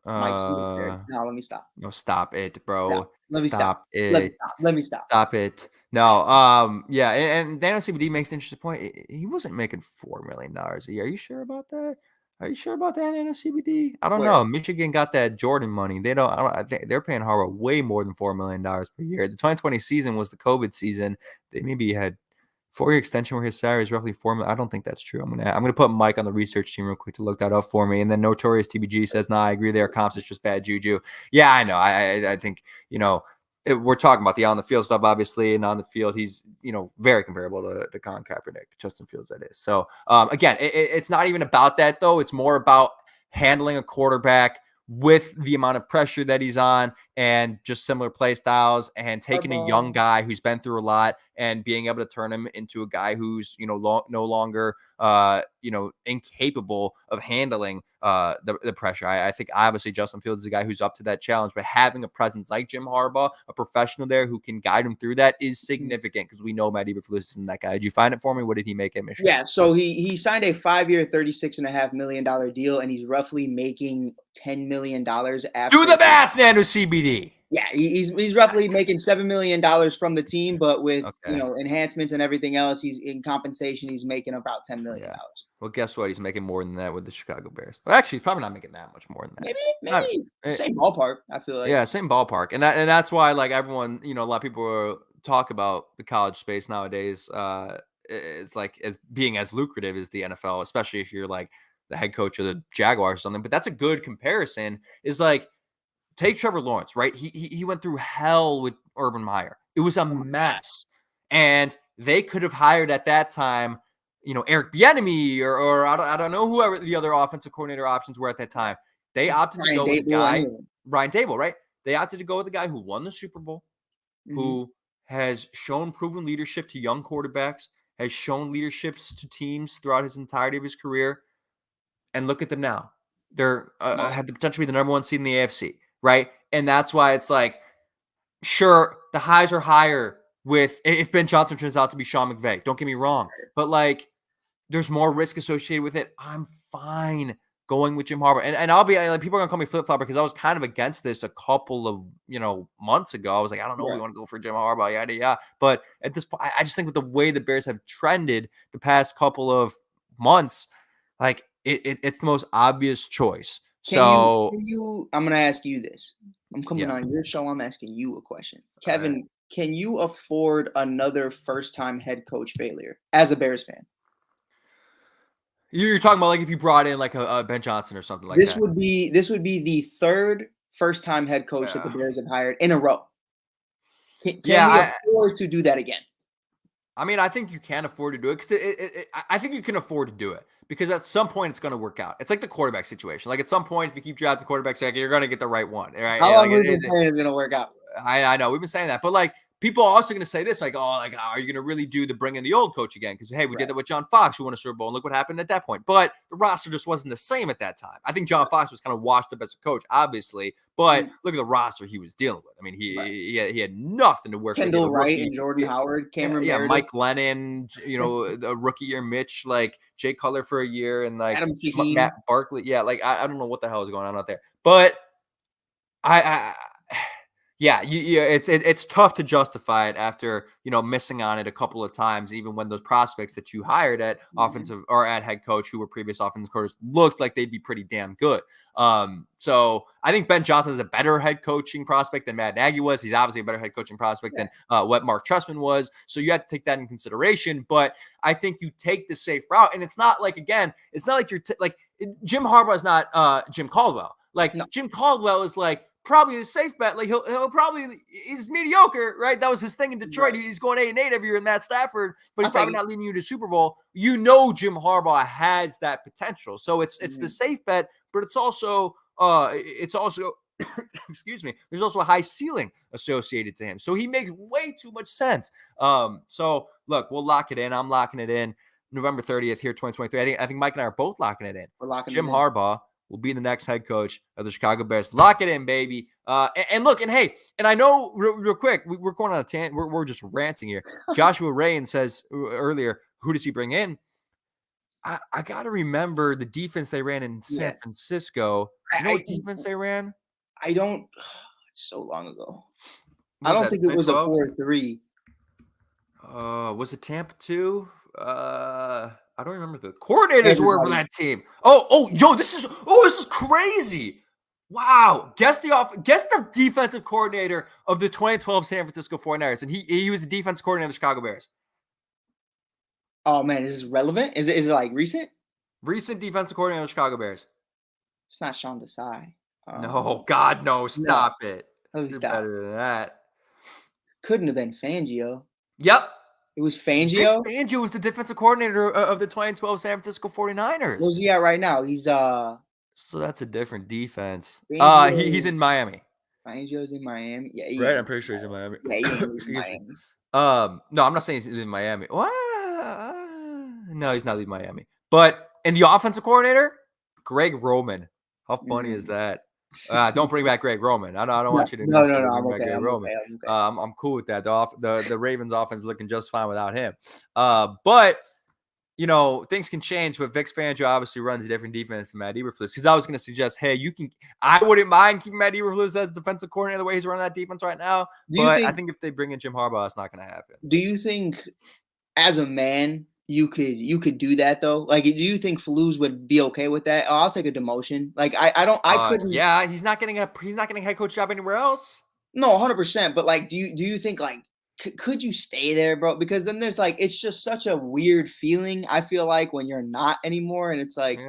S2: Mike Hughes. No, let me stop.
S1: No, stop it, bro.
S2: No, let me stop.
S1: It.
S2: Let me stop.
S1: Stop it. No, yeah, and Daniel CBD makes an interesting point. He wasn't making $4 million a year. Are you sure about that? Are you sure about that in a CBD? I don't
S2: Where?
S1: know. Michigan got that Jordan money. They don't. I think they're paying Harbaugh way more than $4 million per year. The 2020 season was the COVID season. They maybe had 4-year extension where his salary is roughly $4 million. I don't think that's true. I'm gonna put Mike on the research team real quick to look that up for me. And then Notorious TBG says, "Nah, I agree. Their comps is just bad juju." Yeah, I know. I think we're talking about the on the field stuff, obviously, and on the field, he's very comparable to Colin Kaepernick, Justin Fields, that is. So again, it's not even about that though. It's more about handling a quarterback with the amount of pressure that he's on and just similar play styles and taking a young
S2: Harbaugh.
S1: guy who's been through a lot and being able to turn him into a guy who's, no longer, incapable of handling the pressure. I think obviously Justin Fields is a guy who's up to that challenge, but having a presence like Jim Harbaugh, a professional there who can guide him through that is significant because we know Matt Eberflus isn't that guy. Did you find it for me? What did he make at Michigan?
S2: Yeah, so he signed a 5-year, $36.5 million deal, and he's roughly making $10 million after.
S1: Do the math, Nano CBD.
S2: Yeah, he's roughly making $7 million from the team, but with
S1: Okay.
S2: enhancements and everything else, he's in compensation. He's making about $10 million.
S1: Yeah. Well, guess what? He's making more than that with the Chicago Bears. Well, actually, he's probably not making that much more than that.
S2: Maybe same ballpark. I feel like.
S1: Yeah, same ballpark, and that's why like everyone, a lot of people talk about the college space nowadays. It's like as being as lucrative as the NFL, especially if you're like the head coach of the Jaguars or something. But that's a good comparison. Is like take Trevor Lawrence, right? He went through hell with Urban Meyer. It was a mess, and they could have hired at that time, Eric Bieniemy or I don't know whoever the other offensive coordinator options were at that time. They opted to go with the guy, Brian Dable, right? They opted to go with the guy who won the Super Bowl, who has shown proven leadership to young quarterbacks, has shown leaderships to teams throughout his entirety of his career. And look at them now. They're have the potential to be the number one seed in the AFC, right? And that's why it's like, sure, the highs are higher with if Ben Johnson turns out to be Sean McVay. Don't get me wrong. But like, there's more risk associated with it. I'm fine going with Jim Harbaugh. And I'll be like, people are gonna call me flip-flopper because I was kind of against this a couple of months ago. I was like, I don't know if we want to go for Jim Harbaugh, yada yada. But at this point, I just think with the way the Bears have trended the past couple of months, like it's the most obvious choice. So
S2: I'm gonna ask you this. I'm coming on your show. I'm asking you a question. Kevin, can you afford another first-time head coach failure as a Bears fan?
S1: You're talking about like if you brought in like a Ben Johnson or something like that.
S2: This would be the third first-time head coach that the Bears have hired in a row. Can we afford to do that again?
S1: I mean, I think you can afford to do it because I think you can afford to do it because at some point it's going to work out. It's like the quarterback situation. Like at some point, if you keep drafting quarterbacks, you're going to get the right one, right?
S2: How long have we been saying it's going to work out?
S1: I know we've been saying that, but like people are also going to say this, like, oh, like, are you going to really do the bring in the old coach again? Because hey, we did that with John Fox, who won a Super Bowl, and look what happened at that point. But the roster just wasn't the same at that time. I think John Fox was kind of washed up as a coach, obviously, but look at the roster he was dealing with. I mean, he had nothing to work with.
S2: Kendall Wright and Jordan Howard, Cameron Meredith.
S1: Mike Lennon, a rookie year, Mitch, like Jay Cutler for a year, and like Matt Barkley. Yeah, like I don't know what the hell is going on out there, but it's tough to justify it after missing on it a couple of times, even when those prospects that you hired at offensive or at head coach who were previous offensive coaches looked like they'd be pretty damn good. So I think Ben Johnson is a better head coaching prospect than Matt Nagy was. He's obviously a better head coaching prospect than what Mark Trestman was. So you have to take that in consideration. But I think you take the safe route, and it's not like you're like Jim Harbaugh is not Jim Caldwell. Like Jim Caldwell is like probably the safe bet. Like he's mediocre, right? That was his thing in Detroit. Right. He's going 8-8 every year in that Stafford, but he's probably not leading you to Super Bowl. Jim Harbaugh has that potential. So it's the safe bet, but it's also excuse me, there's also a high ceiling associated to him. So he makes way too much sense. So look, we'll lock it in. I'm locking it in November 30th here, 2023. I think Mike and I are both locking it in.
S2: We're locking
S1: Jim Harbaugh will be the next head coach of the Chicago Bears. Lock it in, baby. And look, and hey, and I know real quick, we're going on a tangent. We're just ranting here. Joshua Rain says earlier, who does he bring in? I got to remember the defense they ran in San Francisco. You know what defense they ran?
S2: I don't. It's so long ago. I don't think it was a 4-3.
S1: Was it Tampa 2? I don't remember the coordinators were for
S2: Everybody.
S1: that team. Yo, this is crazy. Wow. Guess the defensive coordinator of the 2012 San Francisco 49ers. And he was the defensive coordinator of the Chicago Bears.
S2: Oh man, is this relevant? Is it like recent?
S1: Recent defensive coordinator of the Chicago Bears.
S2: It's not Sean Desai.
S1: No, God, no. Stop it. You're
S2: Stop.
S1: better than that.
S2: Couldn't have been Fangio.
S1: Yep.
S2: It was Fangio.
S1: Vic Fangio was the defensive coordinator of the 2012 San Francisco 49ers.
S2: Where's he at right now? He's
S1: So that's a different defense.
S2: Fangio,
S1: He's in Miami.
S2: Fangio's in Miami. Yeah,
S1: Right, I'm pretty sure he's in Miami.
S2: Yeah, he ain't in Miami.
S1: No, I'm not saying he's in Miami. What? No, he's not leaving Miami. But in the offensive coordinator, Greg Roman. How funny is that? Don't bring back Greg Roman. I don't want you to
S2: no.
S1: bring back Greg Roman.
S2: Okay.
S1: I'm cool with that. The Ravens offense is looking just fine without him. But things can change. But Vic Fangio obviously runs a different defense than Matt Eberflus. Because I was going to suggest, hey, I wouldn't mind keeping Matt Eberflus as defensive coordinator the way he's running that defense right now. I think if they bring in Jim Harbaugh, it's not going to happen.
S2: Do you think, as a man, you could do that though? Like, do you think Flus would be okay with that? Oh, I'll take a demotion. Like, I couldn't.
S1: Yeah, he's not getting a head coach job anywhere else.
S2: No, 100%. But like, do you think like could you stay there, bro? Because then there's like, it's just such a weird feeling. I feel like when you're not anymore, and it's like,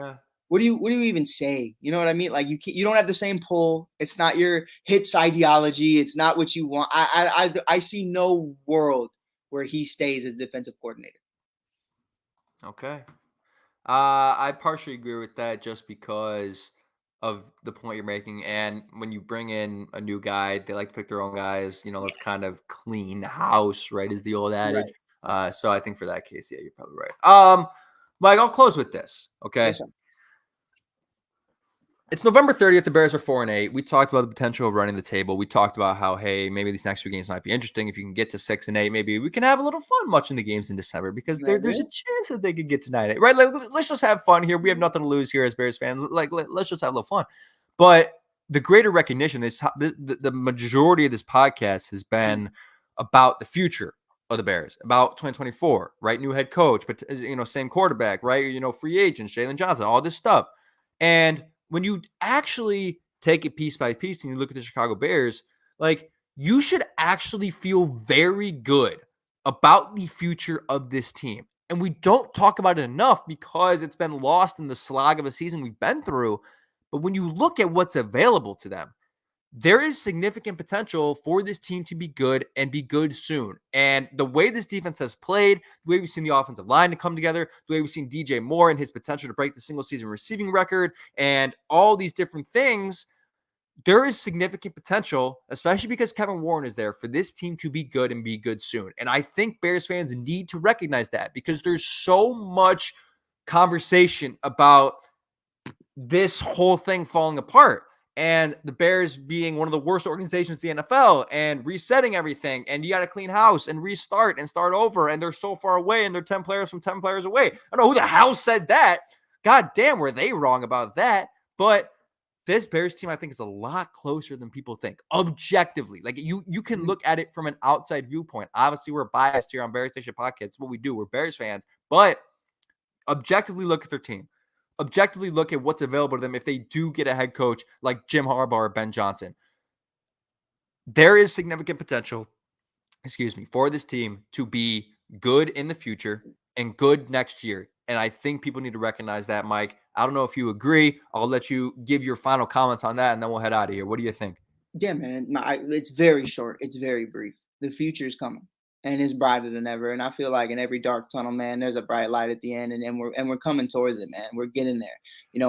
S2: what do you even say? You know what I mean? Like you don't have the same pull. It's not your hits ideology. It's not what you want. I see no world where he stays as defensive coordinator.
S1: Okay. I partially agree with that just because of the point you're making. And when you bring in a new guy, they like to pick their own guys. Let's kind of clean house, right, is the old adage. Right. So I think for that case, yeah, you're probably right. Mike, I'll close with this, okay?
S2: Yes, sir.
S1: It's November 30th. The Bears are 4-8. We talked about the potential of running the table. We talked about how, hey, maybe these next few games might be interesting. If you can get to 6-8, maybe we can have a little fun watching the games in December because there's a chance that they could get to 9-8, right? Like, let's just have fun here. We have nothing to lose here as Bears fans. Like, let's just have a little fun. But the greater recognition is the majority of this podcast has been about the future of the Bears, about 2024, right? New head coach, but same quarterback, right? Free agents, Jalen Johnson, all this stuff, and when you actually take it piece by piece and you look at the Chicago Bears, like you should actually feel very good about the future of this team. And we don't talk about it enough because it's been lost in the slog of a season we've been through. But when you look at what's available to them, there is significant potential for this team to be good and be good soon. And the way this defense has played, the way we've seen the offensive line to come together, the way we've seen DJ Moore and his potential to break the single season receiving record, and all these different things, there is significant potential, especially because Kevin Warren is there, for this team to be good and be good soon. And I think Bears fans need to recognize that because there's so much conversation about this whole thing falling apart. And the Bears being one of the worst organizations in the NFL and resetting everything. And you got to clean house and restart and start over. And they're so far away and they're 10 players from 10 players away. I don't know who the hell said that. God damn, were they wrong about that? But this Bears team, I think, is a lot closer than people think. Objectively. Like you can look at it from an outside viewpoint. Obviously, we're biased here on Bears Station Podcast. It's what we do. We're Bears fans. But objectively look at their team. Objectively look at what's available to them if they do get a head coach like Jim Harbaugh or Ben Johnson. There is significant potential, for this team to be good in the future and good next year. And I think people need to recognize that, Mike. I don't know if you agree. I'll let you give your final comments on that, and then we'll head out of here. What do you think?
S2: Yeah, man. It's very short. It's very brief. The future is coming. And it's brighter than ever. And I feel like in every dark tunnel, man, there's a bright light at the end, and we're coming towards it, man. We're getting there.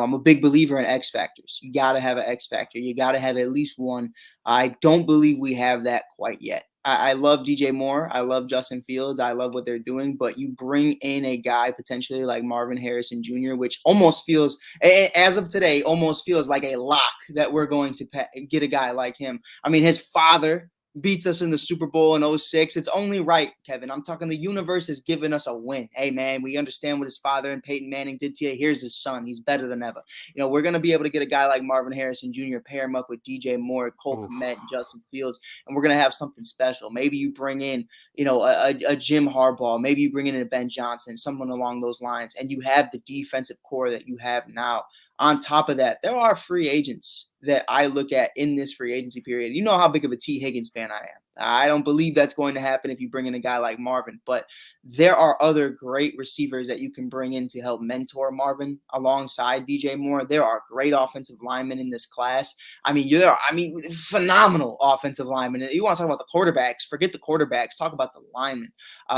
S2: I'm a big believer in X factors. You got to have an X factor. You got to have at least one. I don't believe we have that quite yet. I love DJ Moore. I love Justin Fields. I love what they're doing. But you bring in a guy potentially like Marvin Harrison Jr., which almost feels, as of today, almost feels like a lock that we're going to get a guy like him. I mean, his father beats us in the Super Bowl in 06. It's only right, Kevin. I'm talking the universe has given us a win. Hey, man, we understand what his father and Peyton Manning did to you. Here's his son. He's better than ever. You know, we're going to be able to get a guy like Marvin Harrison Jr., pair him up with DJ Moore, Cole Kmet, and Justin Fields, and we're going to have something special. Maybe you bring in, you know, a Jim Harbaugh. Maybe you bring in a Ben Johnson, someone along those lines, and you have the defensive core that you have now. On top of that, there are free agents that I look at in this free agency period. You know how big of a T. Higgins fan I am. I don't believe that's going to happen if you bring in a guy like Marvin, but there are other great receivers that you can bring in to help mentor Marvin alongside DJ Moore. There are great offensive linemen in this class. I mean, phenomenal offensive linemen. You want to talk about the quarterbacks, forget the quarterbacks, talk about the linemen.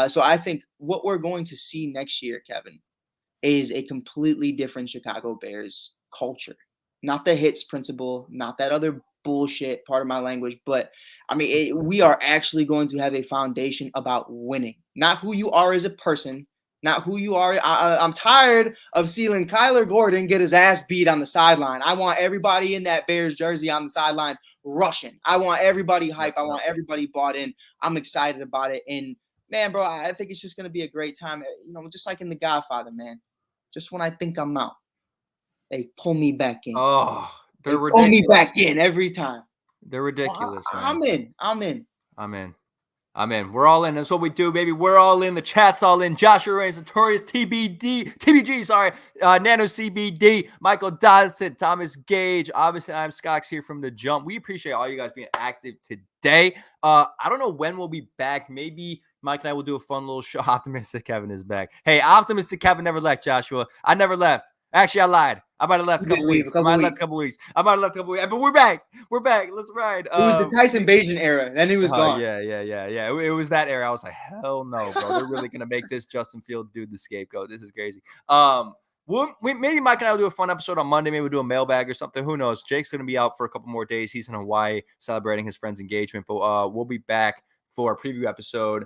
S2: So I think what we're going to see next year, Kevin, is a completely different Chicago Bears culture. Not the hits principle, not that other bullshit, part of my language, but I mean, we are actually going to have a foundation about winning. Not who you are as a person, not who you are. I'm tired of seeing Kyler Gordon get his ass beat on the sideline. I want everybody in that Bears jersey on the sideline rushing. I want everybody hype. I want everybody bought in. I'm excited about it. And man, bro, I think it's just going to be a great time. You know, just like in The Godfather, man. Just when I think I'm out, they pull me back in.
S1: Oh,
S2: they pull me back in every time.
S1: They're ridiculous,
S2: man. I'm in.
S1: We're all in. That's what we do, baby. We're all in. The chat's all in. Joshua Reigns, Notorious TBG, sorry. Nano CBD, Michael Dodson, Thomas Gage. Obviously, I'm Skox here from The Jump. We appreciate all you guys being active today. I don't know when we'll be back. Maybe Mike and I will do a fun little show. Optimistic Kevin is back. Hey, Optimistic Kevin never left, Joshua. I never left. Actually, I lied. I might have left a couple weeks. But we're back. Let's ride.
S2: It was the Tyson Bagent era. Then he was gone.
S1: Yeah. It was that era. I was like, hell no, bro. They're really going to make this Justin Fields dude the scapegoat. This is crazy. Maybe Mike and I will do a fun episode on Monday. Maybe we'll do a mailbag or something. Who knows? Jake's going to be out for a couple more days. He's in Hawaii celebrating his friend's engagement. But we'll be back for a preview episode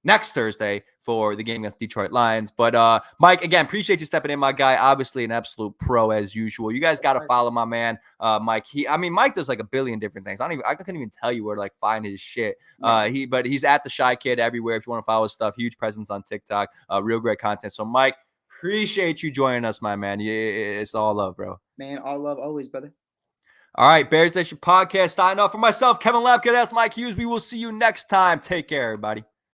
S1: next Thursday for the game against Detroit Lions. But Mike, again, appreciate you stepping in, my guy. Obviously an absolute pro as usual. You guys got to follow my man, Mike. Mike does like a billion different things. I couldn't even tell you where to like find his shit. But he's at the Shy Kid everywhere. If you want to follow his stuff, huge presence on TikTok, real great content. So Mike, appreciate you joining us, my man. It's all love, bro.
S2: Man, all love always, brother.
S1: All right, Bears Nation Podcast signing off for myself, Kevin Lapka. That's Mike Hughes. We will see you next time. Take care, everybody.